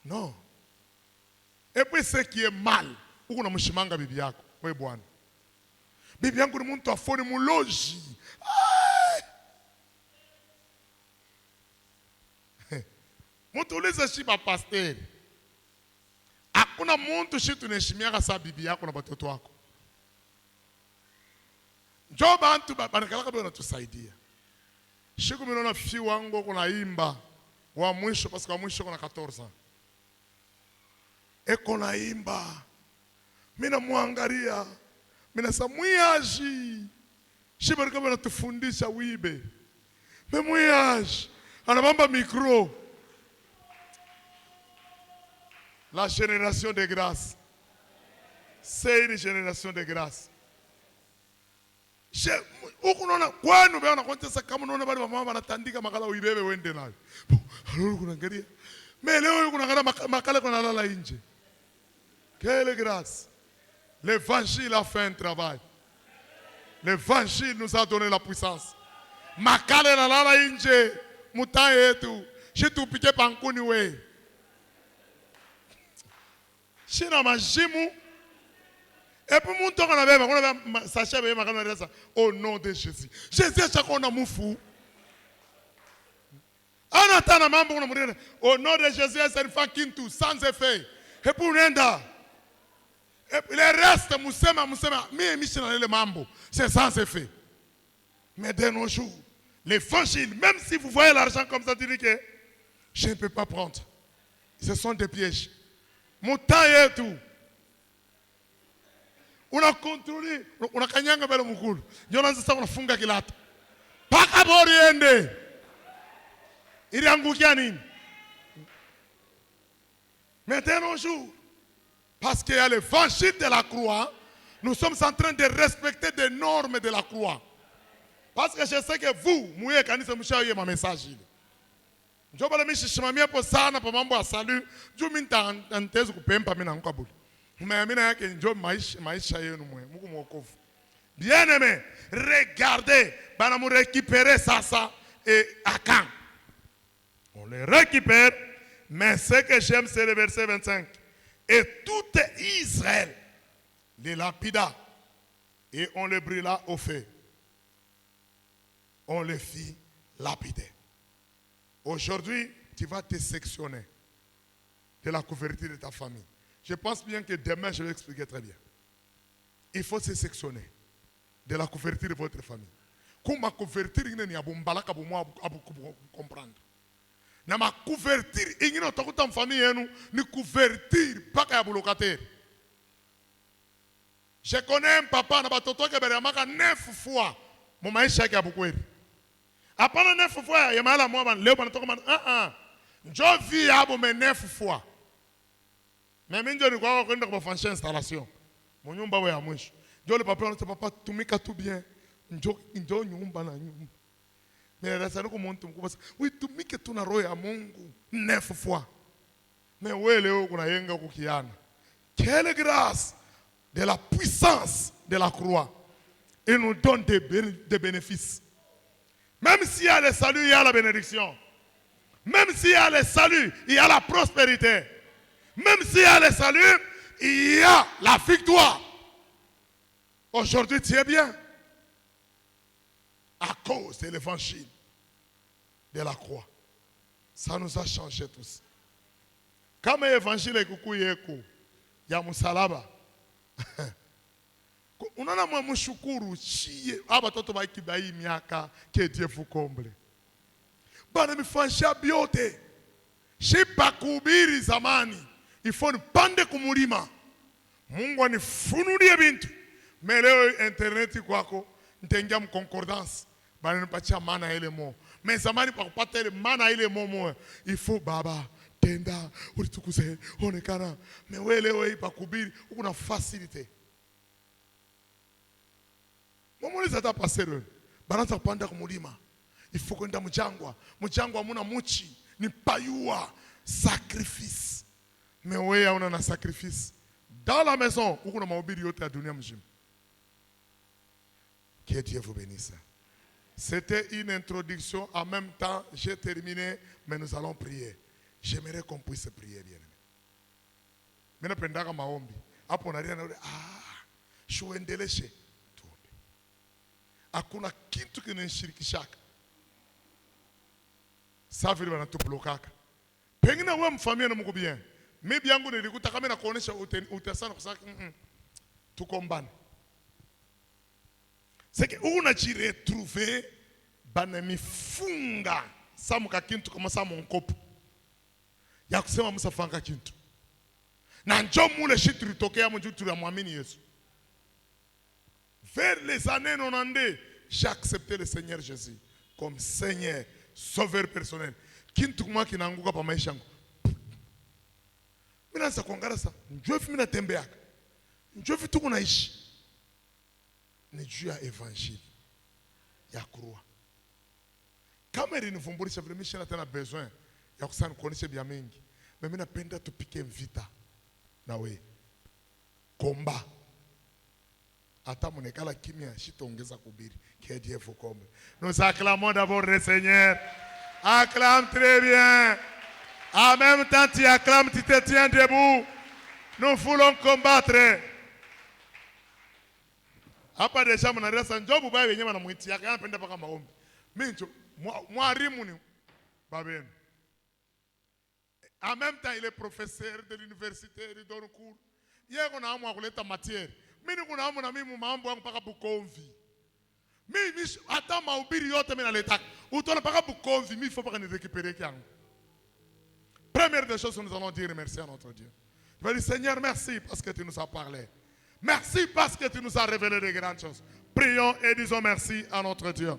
Non. Et puis, ce qui est mal, on a mshimanga bibi yako. Oui, bon. Bibi yangu ni muntu afoni muloji. Muntu uliza shiba pasteur. Hakuna muntu shi tunaheshimiaka saa bibi yako na watoto wako. Njoo bantu banakalaka bwana tusaidia. Shiku mimi naona fifi wangu kuna imba wa mwisho parce que wa mwisho kuna 14 ans. Eko na imba. Mimi namwangalia. Mimi nasema mwiaji. Shiba kama anatufundisha wibe. Mimi mwiaji. Anabamba micro. La génération de grâce. C'est une génération de grâce. Ukunona kwenu bwana nakontesa kama unaona bali mama wanatandika makala uibebe wende nayo. Halo kunaangalia. Mais leo kunaangalia makala kuna lala nje. Quelle grâce. L'évangile a fait un travail. L'évangile nous a donné la puissance. Makala na lala nje muta yetu. Shitupike pankuni we. Shina majimu. Et puis mon temps on avait Sacha au nom de Jésus. Jésus chaque on a moufou. En attendant mambo on a au nom de Jésus c'est une fakintu sans effet. Et puis nenda. Et puis le reste musema mais mission le mambo c'est sans effet. Mais de nos jours l'évangile même si vous voyez l'argent comme ça tu dis que je ne peux pas prendre. Ce sont des pièges. Mon temps est tout. On a contrôlé, on a kanyanga belo mukulu. Jona sasa unafunga kilata. Paka bori ende. Ili angukia nini? Maintenant jour, parce qu'il y a l'évangile de la croix, nous sommes en train de respecter des normes de la croix. Parce que je sais que vous, mouye kanisa mshaye ma message. Njoo bala mishishimamia hapo sana pa mambo ya salut. Juu mimi nitaanza kupempa mimi na nkabuli. Mimi yake njoo maisha yenu mwe. Mungu mwokovu. Bien-aimé, regardez, bana mu récupérer ça et à quand? On les récupère, mais ce que j'aime c'est le verset 25. Et tout Israël les lapida et on les brûla au feu. On les fit lapider. Aujourd'hui, tu vas te sectionner de la couverture de ta famille. Je pense bien que demain, je vais expliquer très bien. Il faut se sectionner de la couverture de votre famille. Comme ma couverture, il n'y a pas de comprendre. Na ma couverture, il n'y a pas de famille, ni couverture, pas qu'il y a de locataire. Je connais un papa, qui a 9 fois, mon maïs qui a beaucoup. Apana 9 fois, il y a mal à moi, leo banatoka man Njoo vie hapo mais 9 fois. Mimi ndio nilikuwa kwenda kufanya installation. Munyumba wewe ya mwisho. Njoo le papa anasema papa tumika tu bien. Njoo nyumba na nyumba. Mais darasa niko mtu mkubwa. Oui tumike tu na roho ya Mungu 9 fois. Mais wewe leo kuna yenga kukiana. Quelle grâce de la puissance de la croix. Il nous donne des bénéfices. Même s'il y a le salut, il y a la bénédiction. Même s'il y a le salut, il y a la prospérité. Même s'il y a le salut, il y a la victoire. Aujourd'hui, tu es bien. À cause de l'évangile de la croix. Ça nous a changé tous. Comme l'évangile est coucou yeko, ya musalaba. Unaona mwa mshukuru chie aba toto bakibai miaka que Dieu vous comble. Bana mifanyisha biote. Shipa kuhubiri zamani. Ifo nipande kumulima. Mungu anifunulie bintu. Leo internet kwako nitengia mconcordance. Bana nipatia maana ile mo. Mais zamani pa kupata ile maana ile mo ifo baba tenda ulitukuze onekana. Mais wewe leo hii pa kuhubiri uko na facilité. Mama nizata pasero. Banaanza kupanda kumulima. Ifo kwenda mjangwa. Mjangwa hamuna muchi, ni payua sacrifice. Mais wewe hauna na sacrifice. Dans la maison, uko na mahubiri yote ya dunia mzima. Que Dieu vous bénisse. C'était une introduction. En même temps, j'ai terminé, mais nous allons prier. J'aimerais qu'on puisse prier, bien aimé. Mimi napendaka maombi. Hapo nalia na shuendeleshe. Tuombe. Hakuna kitu kinanishirikishaka. Sasa vile wanatublokaka. Pengine wewe mfamia na Mungu bien. Mimi yangu nilikuta kama na kuonesha utasana kwa sababu tukombane. C'est que unajiretrouver bana mifunga samuka kintu kama sa monkopo. Ya kusema msafanga kintu. Na njoo mule shitu litokea mjuu tuliamwamini Yesu. Vers les années 90, j'ai accepté le Seigneur Jésus comme Seigneur, Sauveur personnel. Kintu kuma kinaanguka pa maisha yangu. Mimi naanza kuangalia sasa, njoo mimi natembea. Njoo vitu kunaishi. Ni juu ya évangile ya croix. Kama ilinivumbulisha vile mimi tena besoin ya kusana kuonesha bia mingi. Mimi napenda tupike vita na we. Komba. Hata munekala kimya shitaongeza kuhubiri. Que Dieu vous comble. Nous acclamons d'abord le Seigneur. Acclame très bien. En même temps tu acclames, tu te tiens debout. Nous voulons combattre. Hapa deja mnarasa njobu baba wenyewe wanamuitia anapenda paka maombi. Mimi mwalimu ni babenu. En même temps il est professeur de l'université, il donne cours. Yeye kuna hamu ya kuleta matière. Mimi kuna hamu na mimi mambo yangu paka Bukomvi. Mimi hata mahubiri yote mimi naleta. Utaona paka Bukomvi, mimi faut pas ni récupérer yangu. Première des choses que nous allons dire merci à notre Dieu. Je vais dire Seigneur merci parce que tu nous as parlé. Merci parce que tu nous as révélé de grandes choses. Prions et disons merci à notre Dieu.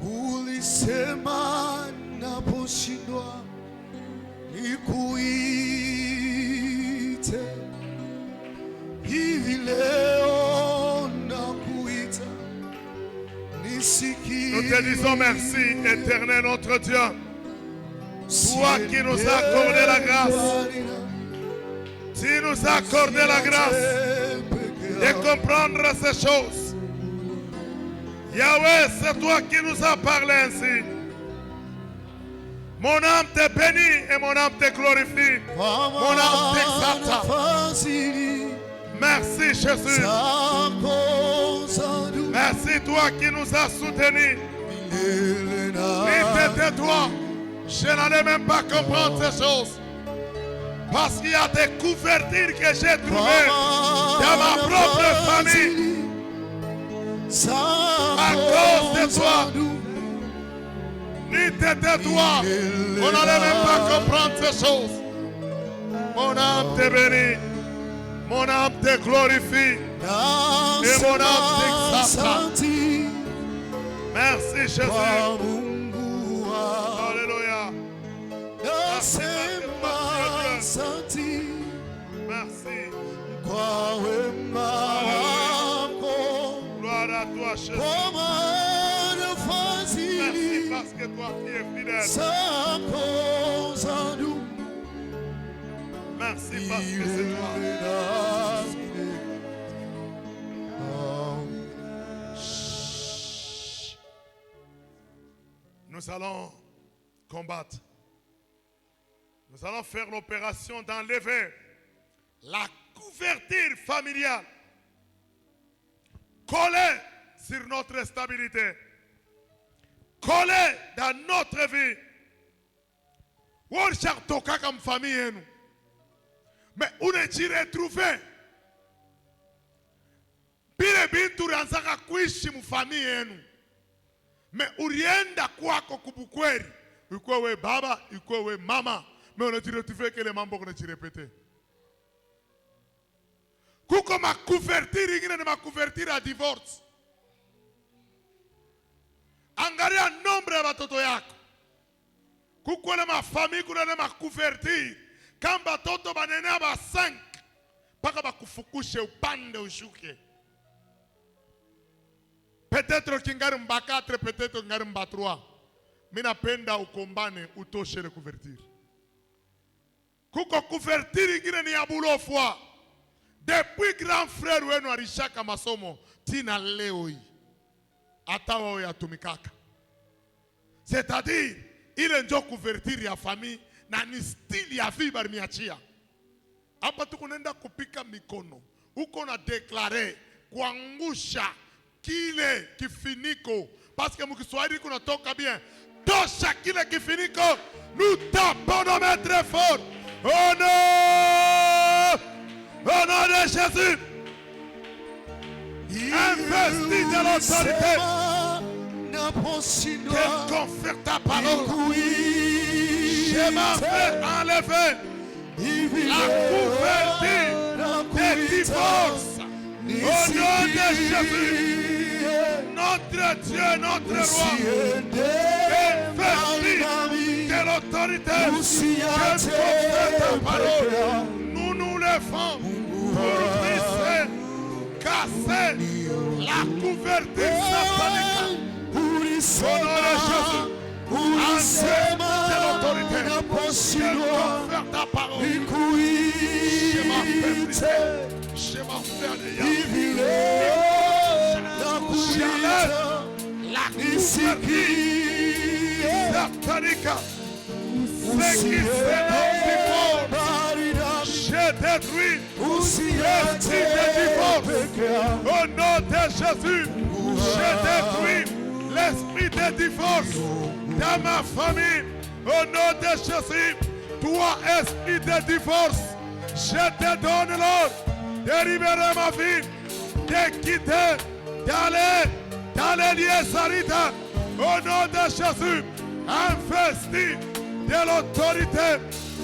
Ulisema naposhindwa nikuite, hivi leo nakuita. Nous te disons merci, éternel notre Dieu. Toi qui nous as accordé la grâce. Tu nous as accordé la grâce de comprendre ces choses. Yahweh, c'est toi qui nous as parlé ainsi. Mon âme te bénit et mon âme te glorifie. Mon âme t'exalte. Merci Jésus. Merci toi qui nous as soutenus. Et toi, je n'allais même pas comprendre ces choses. Parce qu'il y a des couvertures que j'ai trouvées dans ma propre famille. À cause de toi. Ni t'étais toi. On n'allait même pas comprendre ces choses. Mon âme te bénit. Mon âme te glorifie. Et mon âme t'exalte. Merci Jésus. Alléluia. Merci. Gloire à toi, Jésus. Merci parce que toi tu es fidèle. Merci parce que c'est toi. Nous allons combattre. Nous allons faire l'opération d'enlever la couverture familiale collée sur notre stabilité, collée dans notre vie. On cherche comme famille, mais on est retrouvé. Bile bintu ranzaka kuishi mfamii yenu. Me urienda kwako kubukweli. Ikuwe we baba, ikuwe we mama. Me unajiretrouve kele mambo kunajirepete. Kuko makuvertiri ingine ni makuvertiri ya divorce. Angalia nombre ya watoto yako. Kuko na mafamii kuna na makuvertiri. Kamba toto banenea ba 5. Paka bakufukushe upande ushuke. Peut-être kingari mba 4, peut-être kingari mba 3. Mina penda ukombane utoshe le couverture. Kuko couverture ingine ni ya bulofwa. Depuis grand frère wenu alishaka masomo tina leo hii. Hata wao yatumikaka. C'est-à-dire ile ndio couverture ya famille na ni style ya vie barimiachia. Hapa tukunenda kupika mikono. Uko na declarer kuangusha kile kifiniko, parce que mukiswahili kunatoka bien. Tosha kile kifiniko, nous tapons nos très fort. Oh non! Au nom de Jésus, investis de l'autorité. Qu'elle confère ta parole. Je m'en fais enlever la couverture des divorces. Au nom de Jésus, notre Dieu, notre roi, investis de l'autorité. Je confère ta parole. Nous nous levons pour briser, casser la couverture satanique. Au nom de Jésus, enlève de l'autorité. Je confère ta parole. Je m'en fais briser. Je m'en fais anéantir. J'enlève la couverture satanique. Ce qui se donne je détruis l'esprit de divorce. Au nom de Jésus, je détruis l'esprit de divorce dans ma famille. Au nom de Jésus, toi, esprit de divorce, je te donne l'ordre de libérer ma vie, de quitter, d'aller dans les lieux sarites. Au nom de Jésus, investis de l'autorité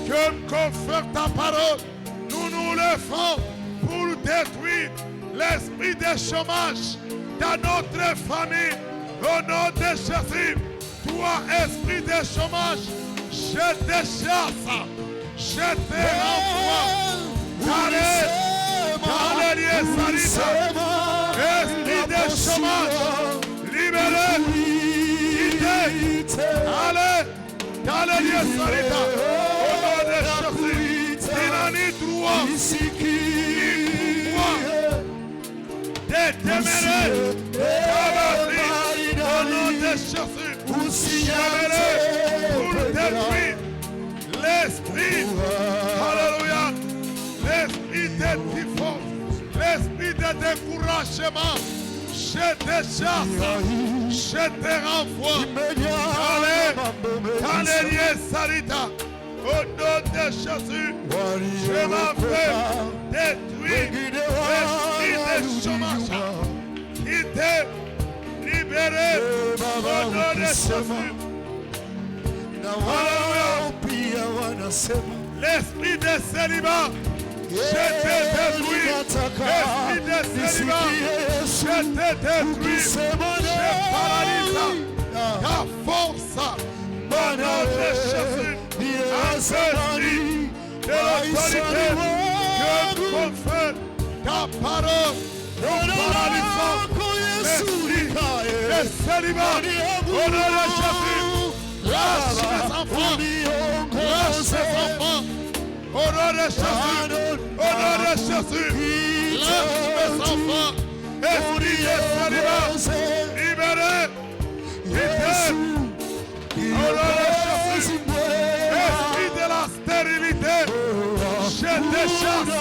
que me confère ta parole. Nous nous levons pour détruire l'esprit de chômage dans notre famille. Au nom de Jésus, toi, esprit de chômage, je te chasse, je te renvoie dans les lieux salides. Esprit de chômage, libéré, quittez, allez dans les lieux salides. Au nom de Jésus, il en est droit, ni pouvoir de démêler dans la vie. Au nom de Jésus, démêler pour détruire l'esprit, alléluia, l'esprit de divorce, l'esprit de découragement. Je te chasse, je te renvoie. Allez, dans les lieux salides. Au nom de Jésus, je m'en fais détruire l'esprit de chômage. Il t'est libéré au nom de Jésus. Alléluia. L'esprit de célibat, Je te détruis. Esprit de célibat, je te détruis. Je paralyse ta force. Au nom de Jésus, esprit de l'autorité que confère ta parole. Nous paralysons l'esprit de célibat. Au nom de Jésus, lâche les enfants. Lâche les enfants. Au nom de Jésus, au nom de Jésus, lâche mes enfants. Esprit de célibat, libérez, quittez. Au nom de Jésus, esprit de la stérilité, je te chasse.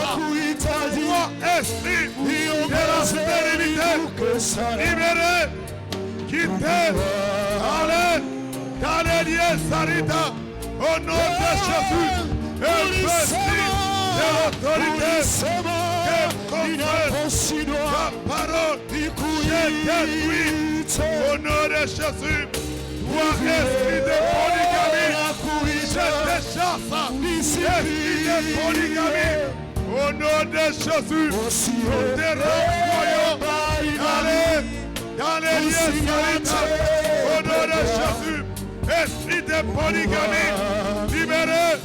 Toi, esprit de la stérilité, libérez, quittez. Allez, dans les lieux Sarita, au nom de Jésus. Esprit de l'autorité que confère ta parole, je détruis au nom de Jésus. Toi, esprit de polygamie, je te chasse. Esprit de polygamie, au nom de Jésus, nous te renvoyons. Allez, dans les lieux sanitaires, au nom de Jésus. Esprit de polygamie, libérez.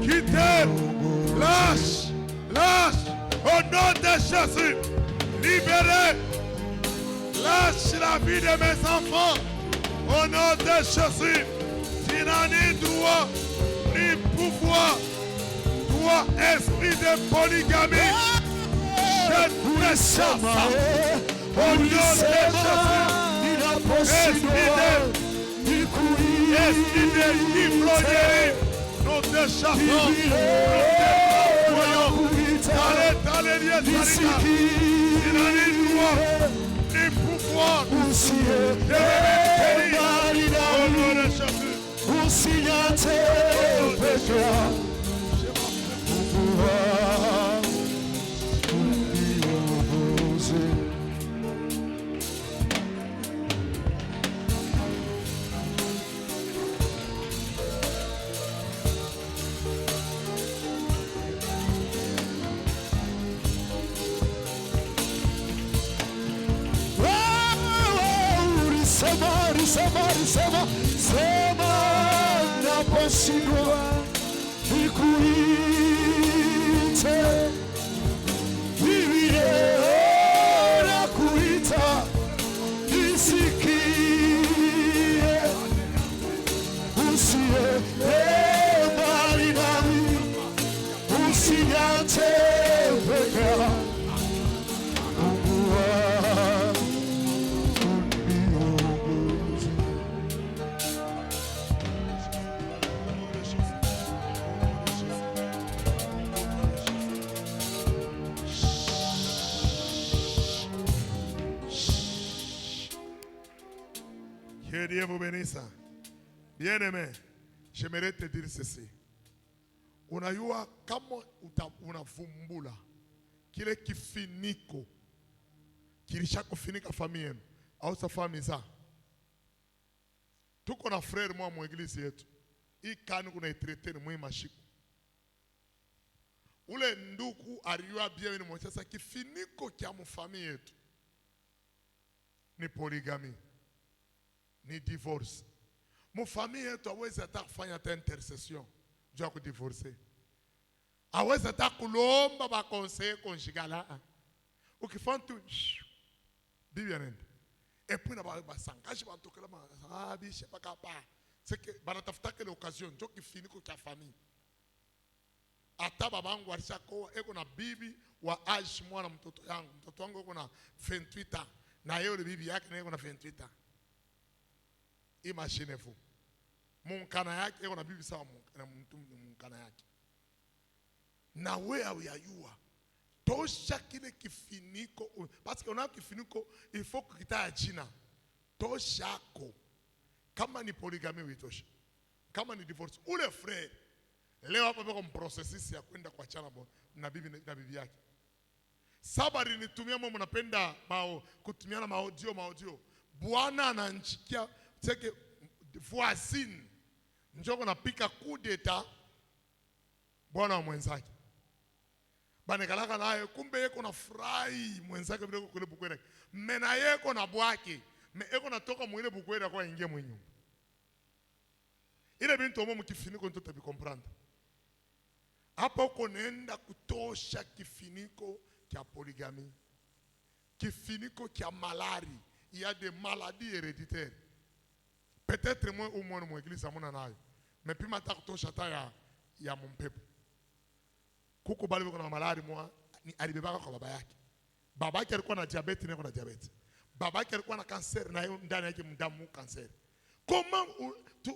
Quittez, lâche, lâche, au nom de Jésus, libérez, lâche la vie de mes enfants, au nom de Jésus, tu n'as ni droit, ni pouvoir, toi, esprit de polygamie, je te chasse, au nom de Jésus, esprit de diplômerie, nous te chassons, nous te renvoyons, dans les lieux sanitaires, il n'a ni droit, ni pouvoir, de bénir, au nom de Jésus. Sema naposhindwa nikuite, vivile nakuita, nisikie, usiende mbali nami, usiniache peke yangu. Que Dieu vous bénisse. Bien-aimé, j'aimerais te dire ceci. Unajua kama unavumbula kile kifiniko kilishakufinika familia yenu au safari za. Tuko na frère mwa mwegilisi yetu. Hii kani kuna itrete ni muhimu mashiko. Ule nduku aliyua bia ni mmoja sasa kifiniko kya mfamilia yetu ni polygamy. Ni divorce. Mfamilia yetu hawezi hata kufanya hata intercession juu ya kudivorce. Hawezi hata kulomba ba conseil conjugal. Ukifanya tu bibi anaenda. Et puis na ba sangaje ba tokela ma bishe paka pa. C'est que banatafuta kile occasion ndio kifiniko cha famille. Hata babangu alishako eko na bibi wa age mwana mtoto yangu. Mtoto wangu eko na 28 ans. Na yeye bibi yake eko na 28 ans. Imaginez-vous. Munkana yake eko na bibi sawa munkana yake. Na wewe huyajua. Tosha kile kifiniko parce que on a kifiniko il faut que kita jina. Tosha ko. Kama ni polygamy uitosha. Kama ni divorce ule frère leo hapa kwa processes ya kwenda kwa chana na bibi yake. Sabari nitumia mwa mnapenda kutumiana maaudio. Bwana ananchikia seke voisine njoko napika coup d'etat bwana wa mwenzake. Banekalaka naye kumbe yeko na furahi mwenzake vile kule bukwera. Mena yeko na bwake. Me eko natoka mwile bukwera kwa ingia mwenyu. Ile bintu omo mkifiniko ndio tabikomprendre. Hapa uko nenda kutosha kifiniko kia polygamie. Kifiniko kia malari. Il y a des maladies héréditaires. Peut-être moi au moins mon église à mon anaï. Mais puis ma tarte chata ya mon peuple. Kuko bali bako na malari moi ni alibebaka kwa baba yake. Baba yake alikuwa na diabete na kuna diabete. Baba yake alikuwa na cancer na ndani yake mdamu cancer. Comment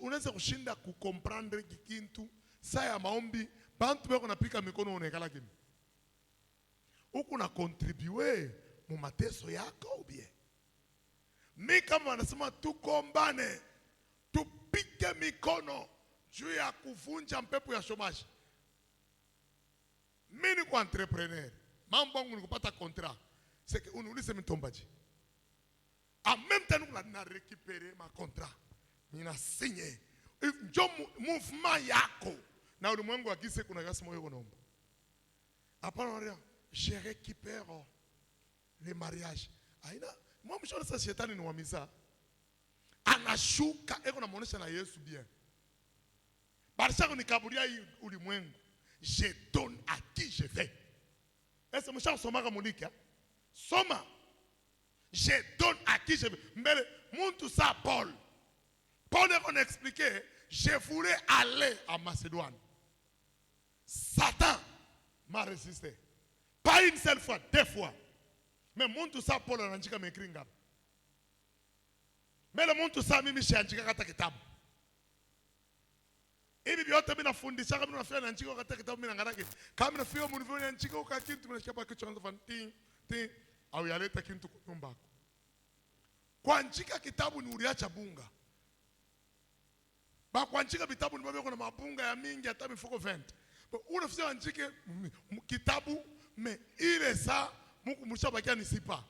unaweza kushinda kucomprendre kikintu saa ya maombi bantu bako napika mikono unekala kimi. Huku na contribuer mu mateso yako ou bien. Mi kama wanasema tukombane, tupike mikono juu ya kuvunja mpepo ya shomaji. Mimi ni kwa entrepreneur. Mambo yangu ni kupata contrat. C'est que uniulize mitombaji. En même temps nous na récupérer ma contrat. Nina signé. Njo mouvement yako. Na ulimwengu akise kuna gasi moyo kunomba. Hapana rien. Je récupère le mariage. Aina moi mshona sasa shetani ni wamiza. Anashuka eko namuonesha na Yesu bien. Barisha nikaburia hii ulimwengu. Je donne à qui je vais. Est-ce que mshaka somaka mulika? Soma. Je donne à qui je vais. Mais muntu sa Paul. Paul a expliqué, je voulais aller à Macédoine. Satan m'a résisté. Pas une seule fois, deux fois. Mais muntu sa Paul a dit que m'écrit ngam. Mais le muntu sa mimi shi anjika kata kitabu. Ibi byote mina fundisha kama unafanya na anjika kata kitabu mina ngaraki. Kama unafika munivyo anjika ukakintu mnashika pa kichwa ndio tin au yaleta kintu kunyumba. Kwa anjika kitabu ni uliacha bunga. Ba kuandika vitabu ni kuna mabunga ya mingi hata mifuko 20. Unafanya andike kitabu me ile saa Mungu mshabakia ni sipa.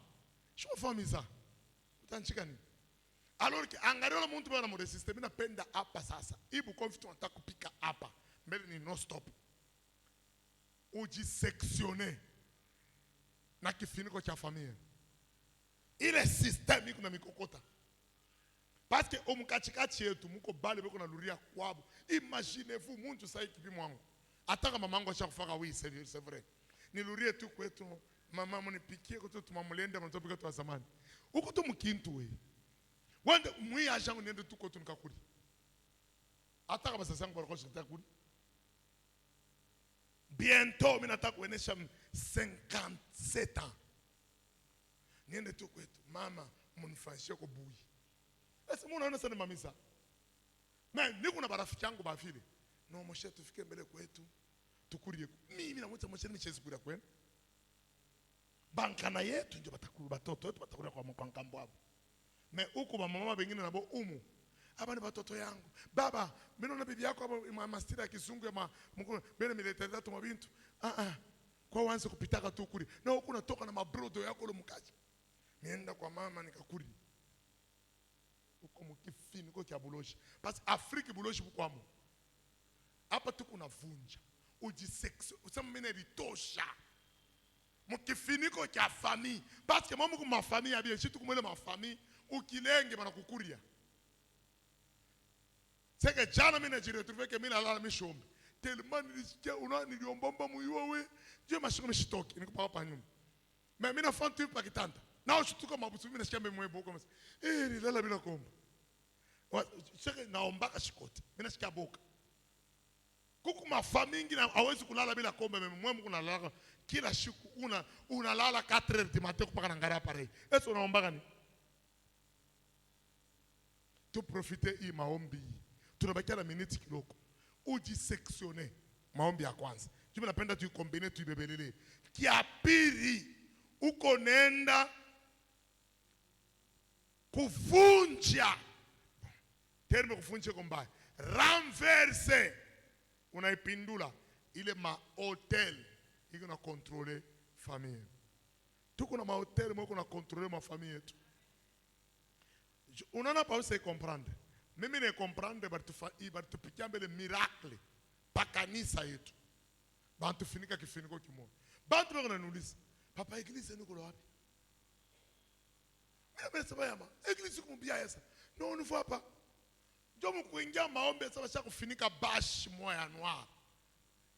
Sio fahamu ça. Utaandika nini? Alors que angalia mtu bwana mo resiste mimi napenda hapa sasa. Ibu confit unataka kupika hapa. Mbele ni no stop. Ujisectionner na kifiniko cha familia. Ile system iko na mikokota. Parce que au mukachikachi yetu muko bale beko na luria kwabo. Imaginez-vous muntu sai kipi mwangu. Ataka mamangu ashakufaka oui c'est vrai. Ni luria tu kwetu mama munipikie ko tu mamulende mtopika tu zamani. Uko tu mkintu we. Wanda mwi ajangu nende tu kwetu nikakuri. Ataka basa sangu barako shitakuri. Bientôt mimi nataka kuenesha 57 ans. Niende tu kwetu mama munifanyishie ko bui. Ese mwana unaona sana mamisa. Mais niko na barafiki yangu bafile. No moshe tufike mbele kwetu. Tukurie. Mimi na mtu moshe nimecheza kuria kwenu. Bankana yetu ndio batakuru batoto wetu batakuria kwa mkangambo hapo. Mais huko mama wengine nabo umu. Hapa ni batoto yangu. Baba, mimi naona bibi yako hapa mastira kizungu ya mko bele militenda tu mabintu. Kwa wanze kupitaka tu kuri. Na huko unatoka na mabrodo yako lo mkaji. Nienda kwa mama nikakuri. Uko mkifiniko kia buloshi. Parce Afrique buloshi bukwamo. Hapa tu kuna vunja. Ujisexo. Usema mene ritosha. Mkifiniko kia famille. Parce que mamu kuma famille abie. Chitu kumele ma famille. Ukilenge bana kukuria. C'est que jana mine jiretrouve que mine alala mishombe. Tellement niliombomba muyuwa we. Dieu mashiko mishitoki. Niko pa nyuma. Mais mine fantu pa kitanda. Na ushituka mabusu mimi nasikia mwe boko masa. Nilala bila komba. Sasa naombaka shikoti. Mimi nasikia boka. Kuku mafamilia nyingi hawezi kulala bila komba mwe Mungu nalala kila siku unalala 4h du matin kupaka na ngara pareil. Est-ce unaombaka ni? Tu profiter hii maombi. Tunabakia na minute kidogo. Ujisectionner maombi ya kwanza. Mimi napenda tu combine tu ibebelele. Kia pili uko nenda kuvunja terme kuvunja kombaya renverser unaipindula ile ma hotel iko na contrôler famille tuko na ma hotel moko na contrôler ma famille yetu unaona pa usi comprendre mimi ne comprendre batu pikia mbele miracle pa kanisa yetu bantu finika kifiniko kimoja Bantu wananiuliza, papa église niko wapi? Mimi nasema yama, église kumbia yesa. Non, on ne voit pas. Ndio mkuingia maombi sasa basha kufinika bash moya noir.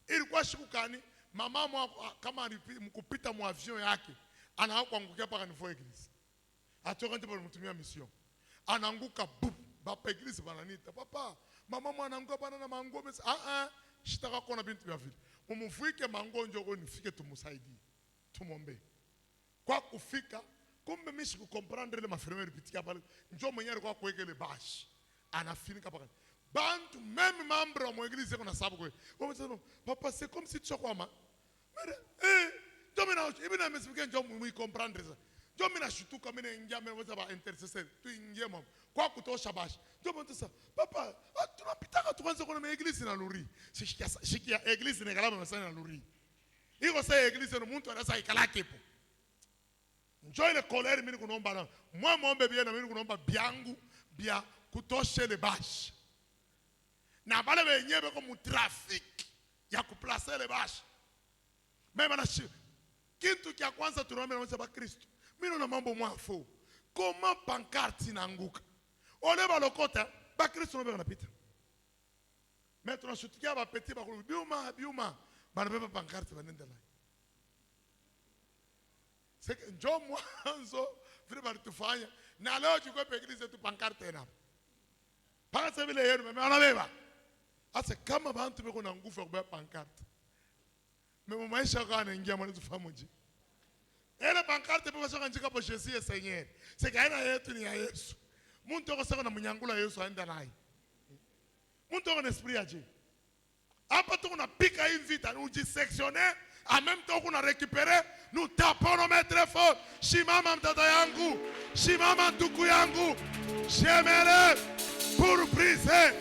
Ilikuwa shikukani, mama mwa kama mkupita mu avion yake, anaanguka kuangukia paka nivo église. Atoka ndipo mtumia mission. Anaanguka bup, bapa église bananita. Papa, mama mwa anaanguka bana na mango mesa. Shitaka kuona bintu vya vile. Mumufike mango njoo nifike tumusaidie. Tumombe. Kwa kufika, kumbe mimi sikukomprendre ile mafirme ripitia pale. Njoo mwenyewe kwa kuweka ile bash. Anafinika paka. Bantu même membre wa église kuna sababu kwa. Wamesema papa c'est comme si tu sois quoi Ndio mimi hivi na msifike njoo mimi comprendre ça. Ndio mimi nashutuka mimi naingia mimi naweza ba intercessor. Tuingie mama. Kwa kutosha bash. Ndio mimi sasa papa tunapitaka tuanze kuna église na luri. Shikia église ni kalama msana na luri. Iko sasa église ni mtu anaweza ikala kipo. Njoo ile colère mimi kunaomba na. Moi muombe bien na mimi kunaomba biangu bia kutosha le bash. Na bale wenyewe bako mu traffic ya kuplacer le bash. Mema na kitu kia kwanza tunaomba na ba Kristo. Mimi naona mambo mwafu. Comment pancarte inaanguka? Ole ba lokota ba Kristo ndio anapita. Mais tunashutikia ba petit ba biuma banabeba pancarte banenda la. C'est que njoo mwanzo vile balitufanya na leo chukue église tu pancarte na. Paka sasa vile yenu mimi anabeba. Asa kama bantu beko na nguvu ya kubeba pancarte. Mimi maisha kana ingia mwana tufahamu je. Ile pancarte pepa sasa njika po Jésus est Seigneur. C'est que aina yetu ni ya Yesu. Muntu akosema na mnyangula Yesu aenda naye. Muntu akona esprit aje. Hapa tu unapika hii vita, ujisectionner, en même temps qu'on a récupéré, nous tapons nos mains très fort. Shimama mtata yangu, shimama ndugu yangu. J'aimerais pour briser,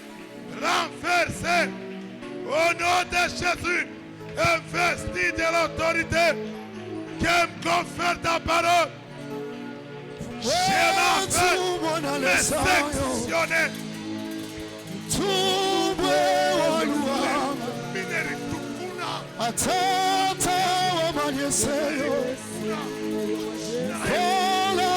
renverser, au nom de Jésus, investi de l'autorité qui me confère ta parole. J'aimerais me sectionner. Atata wa manyeseyo kola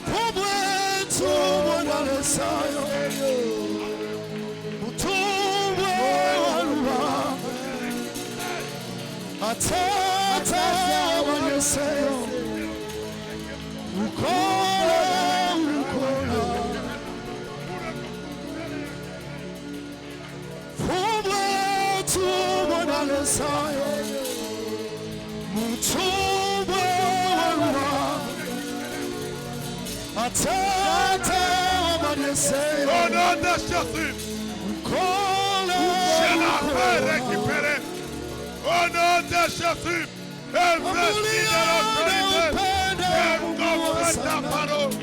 kumwe tumwa lesayo mutumwe waluwa atata wa manyeseyo ukola Au nom de Jésus, je la fais récupérer. Au nom de Jésus, investis de l'autorité, et confère ta parole.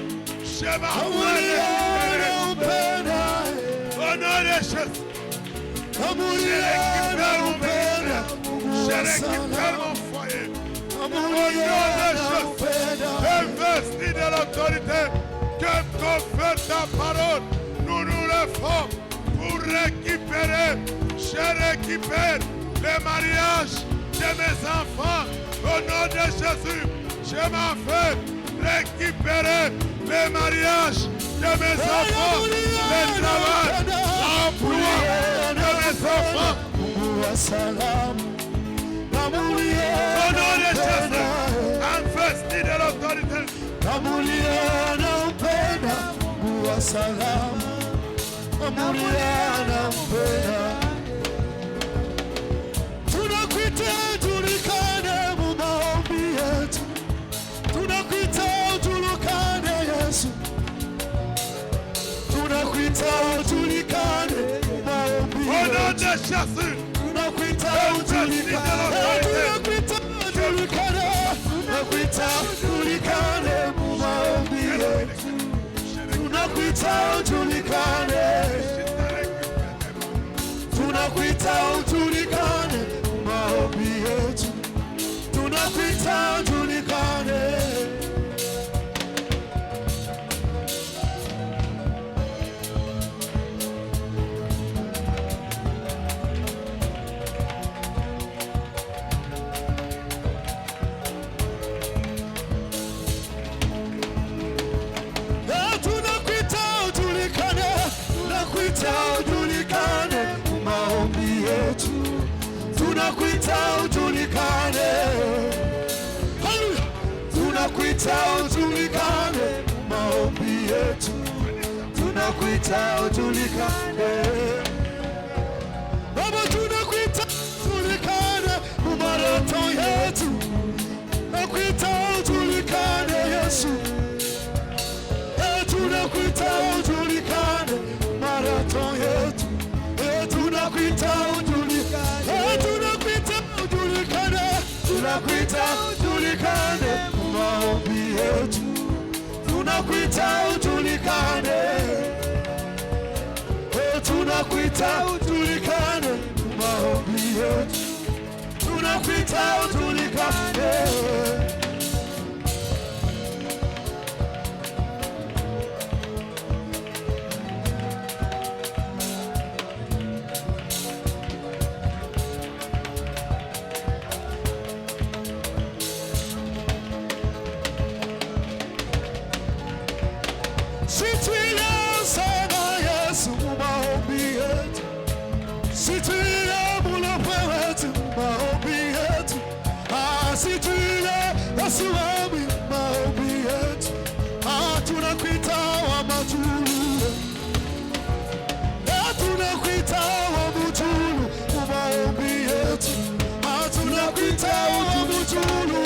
Je la fais récupérer. Au nom de Jésus, je récupère mon père, je récupère mon foyer. Au nom de Jésus, investis de l'autorité, que confère ta parole. Nous nous levons pour récupérer. Je récupère le mariage de mes enfants. Au nom de Jésus, je m'en fais récupérer le mariage de mes enfants, le travail, l'emploi de mes enfants. Au nom de Jésus, investi de l'autorité. Tunakuita ujulikane mu maombi yetu, tunakuita ujulikane Yesu, tunakuita ujulikane mu maombi yetu. Au nom de Jésus, tunakuita ujulikane, tunakuita ujulikane, tunakuita ujulikane mu maombi yetu, tunakuita ujulikane, tunakuita ujulikane maombi yetu, tunakuita ujulikane. tunakuita ujulikane maombi yetu, tunakuita ujulikane Baba, tunakuita ujulikane marathon yetu, tunakuita ujulikane Yesu, tunakuita ujulikane marathon yetu, tunakuita ujulikane, tunakuita ujulikane, tunakuita ujulikane maombi yetu, tunakuita ujulikane, tunakuita ujulikane maombi yetu, tunakuita ujulikane. Tunakuita wa majulu, tunakuita wa mujulu maombi yetu, tunakuita wa mujulu,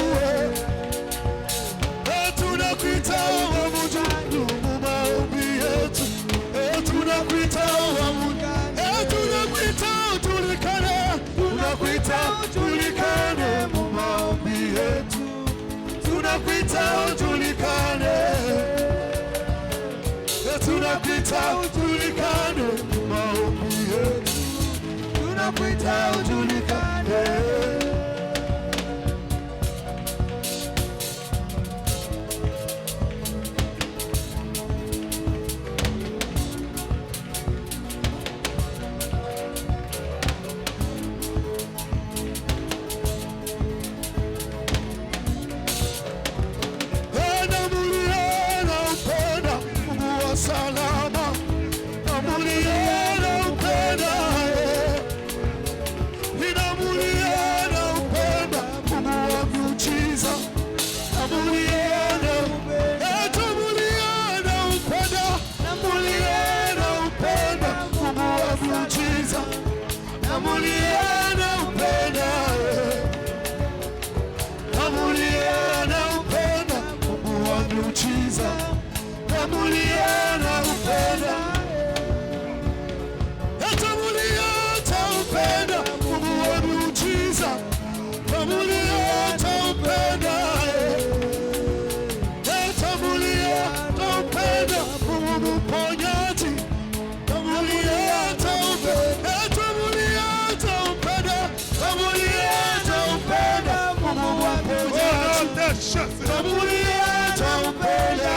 tunakuita wa mujulu maombi yetu, tunakuita wa mujulu, tunakuita ujulikane, tunakuita ujulikane maombi yetu, tunakuita ujulikane, tunakuita ujulikane maombi yetu, tunakuita ujulikane. Salama, namuliana upenda, ninamuliana upenda, Mungu wa miujiza, namuliana upenda, namuliana upenda, namuliana upenda, Mungu wa miujiza, namuliana upenda, namuliana upenda, Mungu wa miujiza, namuliana upenda, namuliana upenda, Mungu wa miujiza, namuliana upenda, namuliana upenda, Mungu mponyaji, namuliana upenda, namuliana upenda, namuliana upenda, Mungu wa mponyaji, namuliana upenda.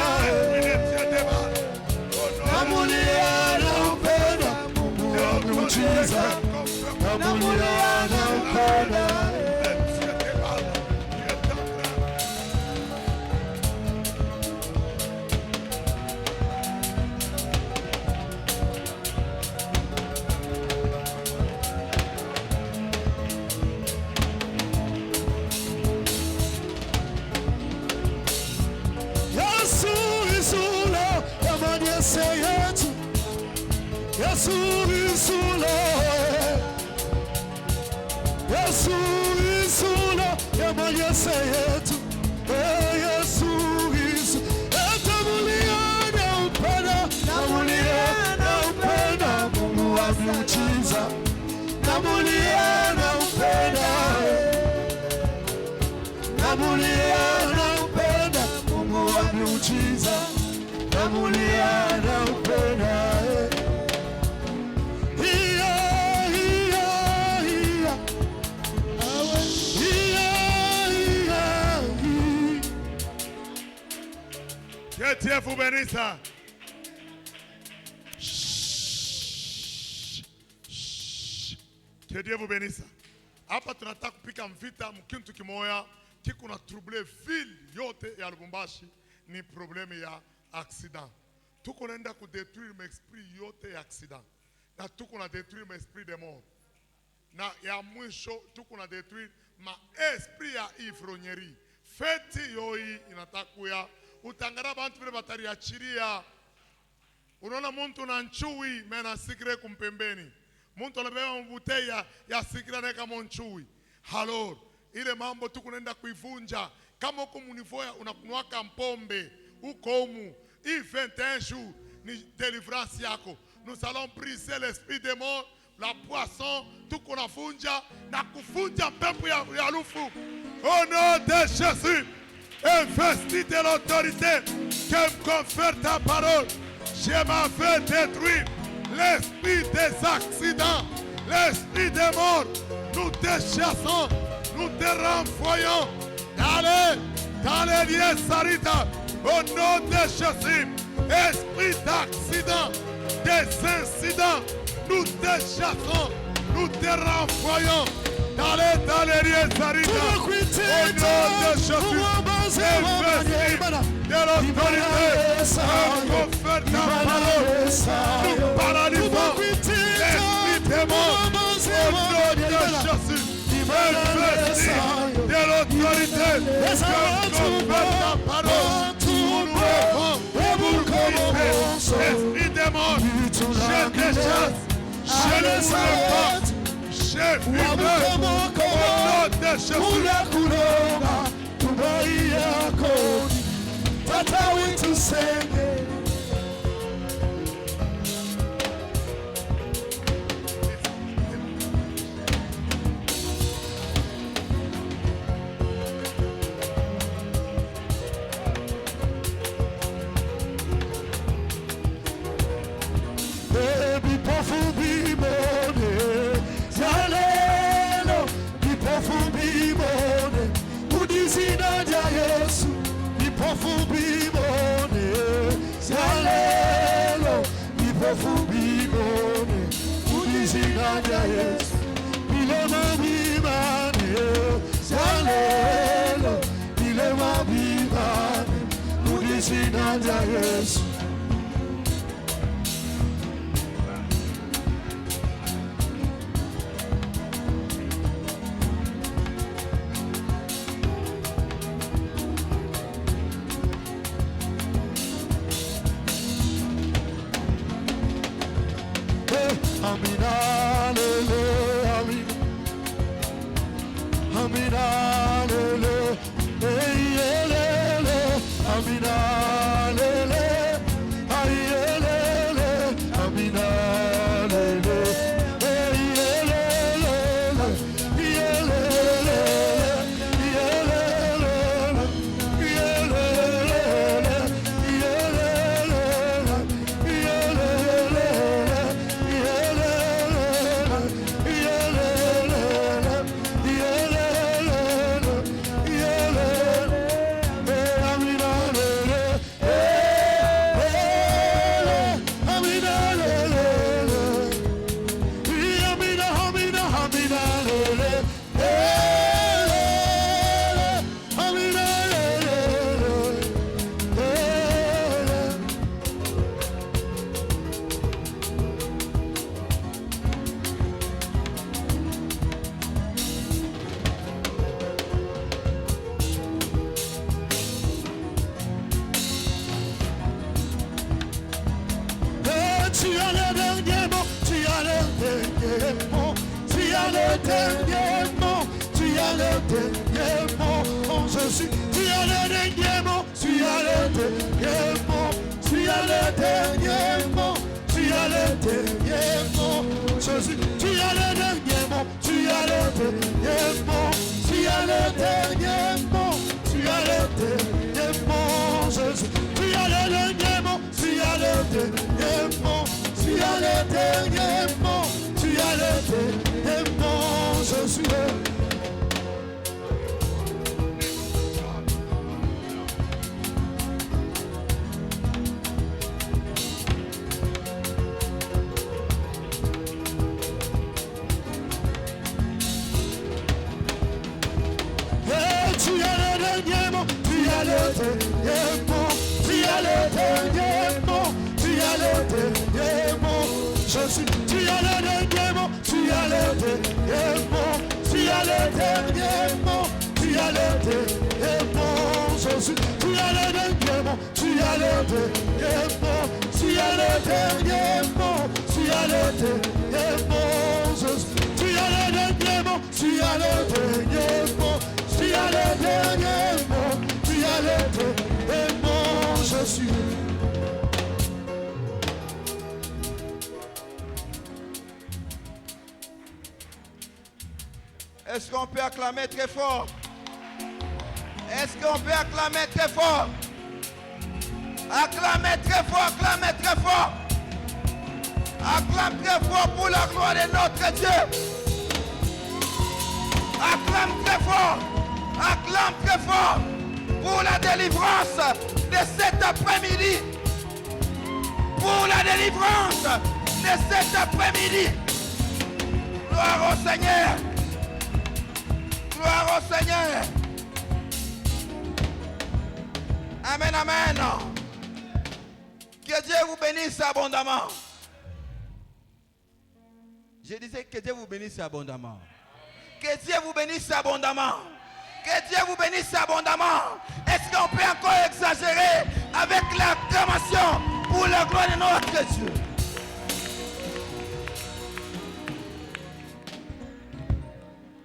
Namuliana upenda, Mungu wa miujiza, namuliana upenda. Yesu isulo, Yesu isulo, yamanyese yetu. Yesu isu, namuliana upenda, namuliana upenda, Mungu wa miujiza, namuliana upenda, namuliana upenda, Mungu wa miujiza, namuliana upenda. Que Dieu vous bénisse. Que Dieu vous bénisse. Hapa tunataka kupika mvita mkintu kimoya kiko na trouble ville yote ya Lubumbashi ni probleme ya accident. Tuko naenda kudetruire m'esprit yote ya accident. Na tuko na détruire m'esprit de mort. Na ya mwisho tuko na détruire ma esprit ya ivrognerie. feti yoi inatakuya utangara bantu vile batariachiria. Unaona muntu na nchui mena sikire kumpembeni. Muntu anabeba mbuteya ya sikira neka monchui. Halor, ile mambo tu kunaenda kuivunja. Kama uko munivoya unakunuaka mpombe, uko umu. Hii 21 jours ni délivrance yako. Nous allons briser l'esprit des morts, la poisson, tout qu'on a funja, na kufunja pepo ya lufu. Au nom de Jésus, investis de l'autorité que me confère ta parole. Je m'en fais détruire l'esprit des accidents, l'esprit des morts. Nous te chassons, nous te renvoyons. Allez, dans les lieux sarita, au nom de Jésus, esprit d'accident, des incidents, nous te chassons, nous te renvoyons. Dans les lieux sarita, au nom de Jésus, investis de l'autorité, confère ta parole, nous paralysons l'esprit des morts, au nom de Jésus, investis de l'autorité, confère ta parole, nous levons pour briser l'esprit des morts, je te chasse, je ne voulais pas, je vivrai au nom de Jésus. Tata wetu senge Baby pofu bimone Zalelo Bipofu bimone Udizina ja Yesu Bipofu bimone Zalelo Bipofu bimone Udizina ja Yesu Bilema bimane Zalelo Bilema bimane Udizina ja Yesu Amina lele, amina, amina lele, lele, amina lele, lele, amina lele, tu as le dernier mot, Jésus. Tu as le dernier mot, tu as le dernier mot, tu as le dernier mot, tu as le dernier mot, Jésus. Tu as le dernier mot, tu as le dernier mot, tu as le dernier mot, tu as le dernier mot, Jésus. Est-ce qu'on peut acclamer très fort? Est-ce qu'on peut acclamer très fort? Acclamez très fort, acclamez très fort. Acclame très fort pour la gloire de notre Dieu. Acclame très fort. Acclame très fort pour la délivrance de cet après-midi. Pour la délivrance de cet après-midi. Gloire au Seigneur. Gloire au Seigneur. Amen, amen. Que Dieu vous bénisse abondamment. Je disais que Dieu vous bénisse abondamment. Que Dieu vous bénisse abondamment. Que Dieu vous bénisse abondamment. Est-ce qu'on peut encore exagérer avec l'acclamation pour la gloire de notre Dieu?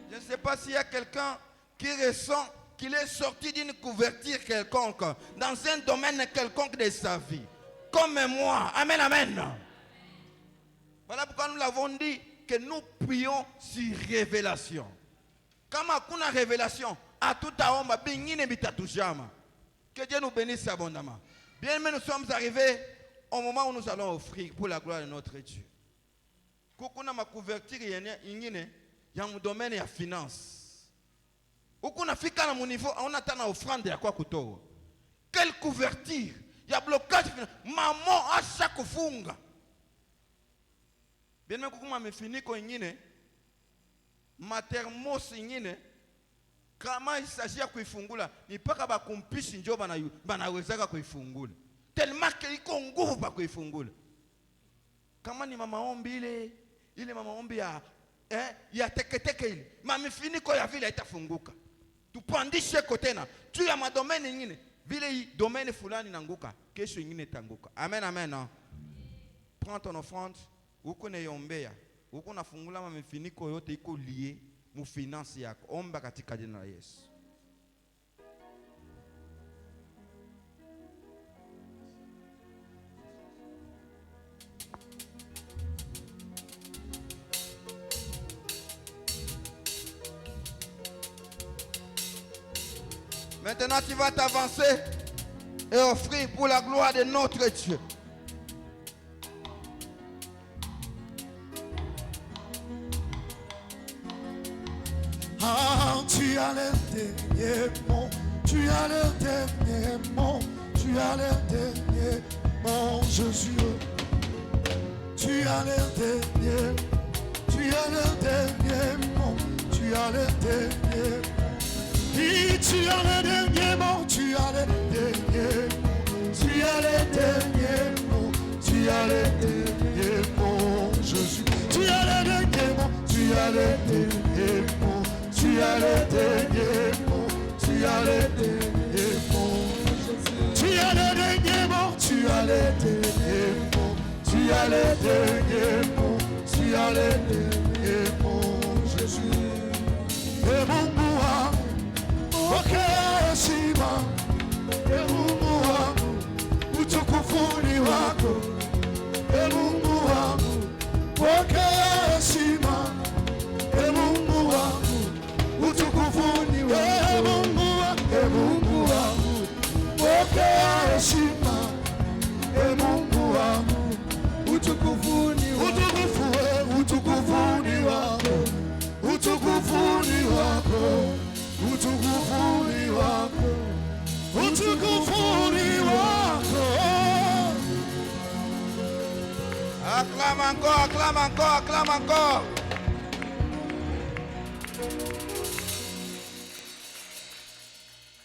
Je ne sais pas s'il y a quelqu'un qui ressent qu'il est sorti d'une couverture quelconque, dans un domaine quelconque de sa vie. Comme moi. Amen, amen. Voilà pourquoi nous l'avons dit que nous prions sur révélation. Comme il y a une révélation, à tout à homme, que Dieu nous bénisse abondamment. Bien, mais nous sommes arrivés au moment où nous allons offrir pour la gloire de notre Dieu. Quand on a ma couverture, il y a un domaine de la finance. Quand on a fait à mon niveau, on attend une offrande à quoi couteau. Quelle couverture? Il y a blocage. Maman à chaque funga. Bien même quand je fini ko ingine, ma thermos ingine, kama il s'agit ya kuifungula, ni paka ba kumpishi njo banawezaka kuifungula. Tellement que iko nguvu ba kuifungula. Kama ni mama ombi ile mama ombi ya teketeke ile, mamifiniko ya vile itafunguka. Tupandishe kotena, tu ya madomeni ingine, vile domaine fulani nanguka, kesho ingine tanguka. Amen, amen. Prends ton offrande. Uko na yombea, uko nafungula mamifiniko yote iko lié mu finance yako. Omba katika jina la Yesu. Maintenant tu vas t'avancer et offrir pour la gloire de notre Dieu. Ah, tu as le dernier mot, tu as le dernier mot, tu as le dernier mot, Jésus. Tu as le dernier, tu as le dernier mot, tu as le dernier mot. Oui, tu as le dernier mot, tu as le dernier mot, tu as le dernier mot, tu as le dernier mot, Jésus. Tu as le dernier mot, tu as le dernier mot. Tu as le dernier mot, tu as le dernier mot. Tu as le dernier mot, tu as le dernier mot. Tu as le dernier mot, tu as le dernier mot, Jésus. Et Mungu wangu, pokea heshima. Et Mungu wangu, utukufu ni wako. Et Mungu wangu, pokea heshima. Et Mungu wangu, utukufu ni wako. Mungu wangu, pokea heshima. Mungu wangu, utukufu ni wako. Utukufu ni wako. Utukufu ni wako. Utukufu ni wako. Utukufu ni wako. Acclame encore, acclame encore, acclame encore.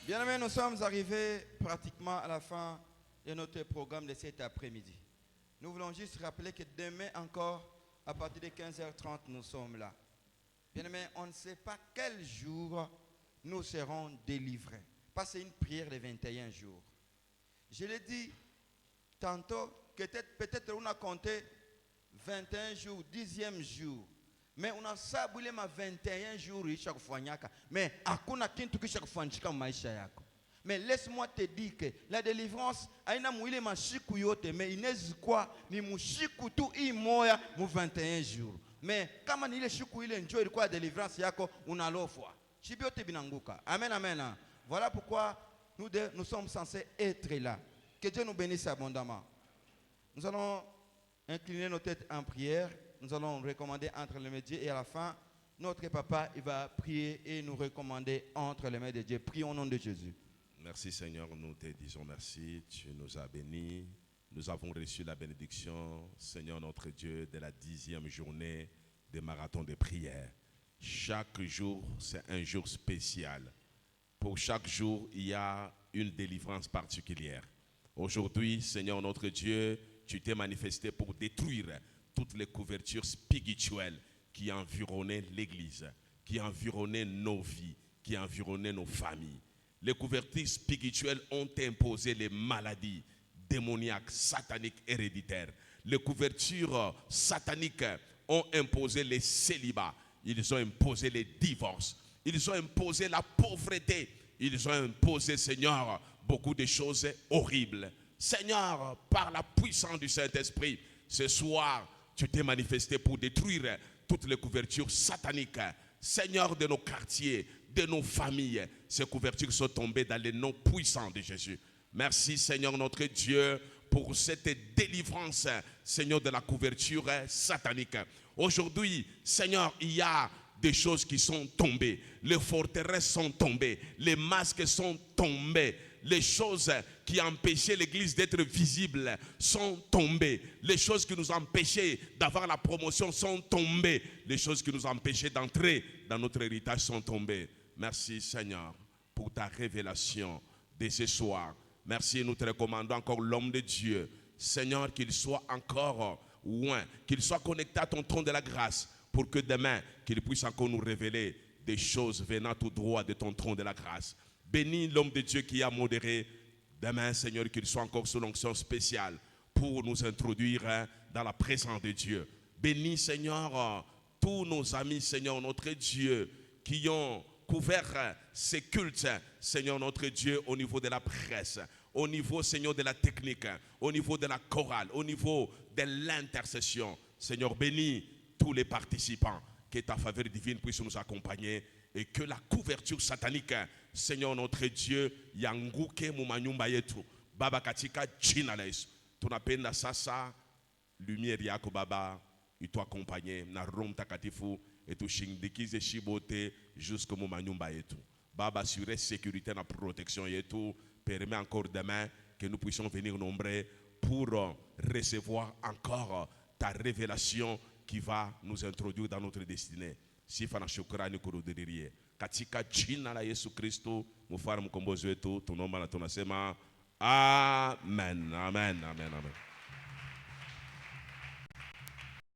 Bien aimés, nous sommes arrivés pratiquement à la fin de notre programme de cet après-midi. Nous voulons juste rappeler que demain encore, à partir de 15h30, nous sommes là. Bien aimés, on ne sait pas quel jour nous serons délivrés. passer une prière les 21 jours. Je l'ai dit tantôt, peut-être on a compté 21 jours, 10e jour. Mais on a saboulé ma 21 jours chaque fois. Mais hakuna kintu kisha kufanyika maisha yako. Mais laisse-moi te dire que la délivrance haina mwile mashiku yote, mais inezi kwa ni mushiku tu hii moya mu 21 jours. Mais kama ni ile shiku ile njoo ilikuwa délivrance yako unalofwa. Chibiote binanguka. Amen, amen. Voilà pourquoi nous sommes censés être là. Que Dieu nous bénisse abondamment. Nous allons incliner nos têtes en prière. Nous allons recommander entre les mains de Dieu. Et à la fin, notre papa il va prier et nous recommander entre les mains de Dieu. Prions au nom de Jésus. Merci Seigneur, nous te disons merci. Tu nous as bénis. Nous avons reçu la bénédiction, Seigneur notre Dieu, de la 10e journée des marathons de prière. Chaque jour, c'est un jour spécial. Pour chaque jour, il y a une délivrance particulière. Aujourd'hui, Seigneur notre Dieu, tu t'es manifesté pour détruire toutes les couvertures spirituelles qui environnaient l'Église, qui environnaient nos vies, qui environnaient nos familles. Les couvertures spirituelles ont imposé les maladies démoniaques, sataniques, héréditaires. Les couvertures sataniques ont imposé les célibats. Ils ont imposé les divorces. Ils ont imposé la pauvreté. Ils ont imposé, Seigneur, beaucoup de choses horribles. Seigneur, par la puissance du Saint-Esprit, ce soir, tu t'es manifesté pour détruire toutes les couvertures sataniques. Seigneur, de nos quartiers, de nos familles, ces couvertures sont tombées dans les noms puissants de Jésus. Merci, Seigneur, notre Dieu, pour cette délivrance, Seigneur, de la couverture satanique. Aujourd'hui, Seigneur, il y a des choses qui sont tombées. Les forteresses sont tombées. Les masques sont tombés. Les choses qui empêchaient l'Église d'être visible sont tombées. Les choses qui nous empêchaient d'avoir la promotion sont tombées. Les choses qui nous empêchaient d'entrer dans notre héritage sont tombées. Merci Seigneur pour ta révélation de ce soir. Merci, nous te recommandons encore l'homme de Dieu. Seigneur, qu'il soit encore loin, qu'il soit connecté à ton trône de la grâce pour que demain, qu'il puisse encore nous révéler des choses venant tout droit de ton trône de la grâce. Bénis l'homme de Dieu qui a modéré. Demain, Seigneur, qu'il soit encore sous l'onction spéciale pour nous introduire dans la présence de Dieu. Bénis, Seigneur, tous nos amis, Seigneur, notre Dieu, qui ont couvert ces cultes, Seigneur, notre Dieu, au niveau de la presse, au niveau, Seigneur, de la technique, au niveau de la chorale, au niveau de l'intercession. Seigneur, bénis tous les participants. Que ta faveur divine puisse nous accompagner et que la couverture satanique, Seigneur notre Dieu, yanguke mumanyumba yetu. Baba katika jina la Yesu. Tunapenda sasa lumière yako Baba ituaccompagner na Roho Mtakatifu et tushindikize shibote jusqu'au mumanyumba yetu. Baba assurer sécurité na protection yetu. Permet encore demain que nous puissions venir nombreux pour recevoir encore ta révélation qui va nous introduire dans notre destinée. Sifa na shukrani kurudirie. Katika jina la Yesu Kristo, mfalme mkombozi wetu, tunaomba na tunasema amen. Amen. Amen. Amen.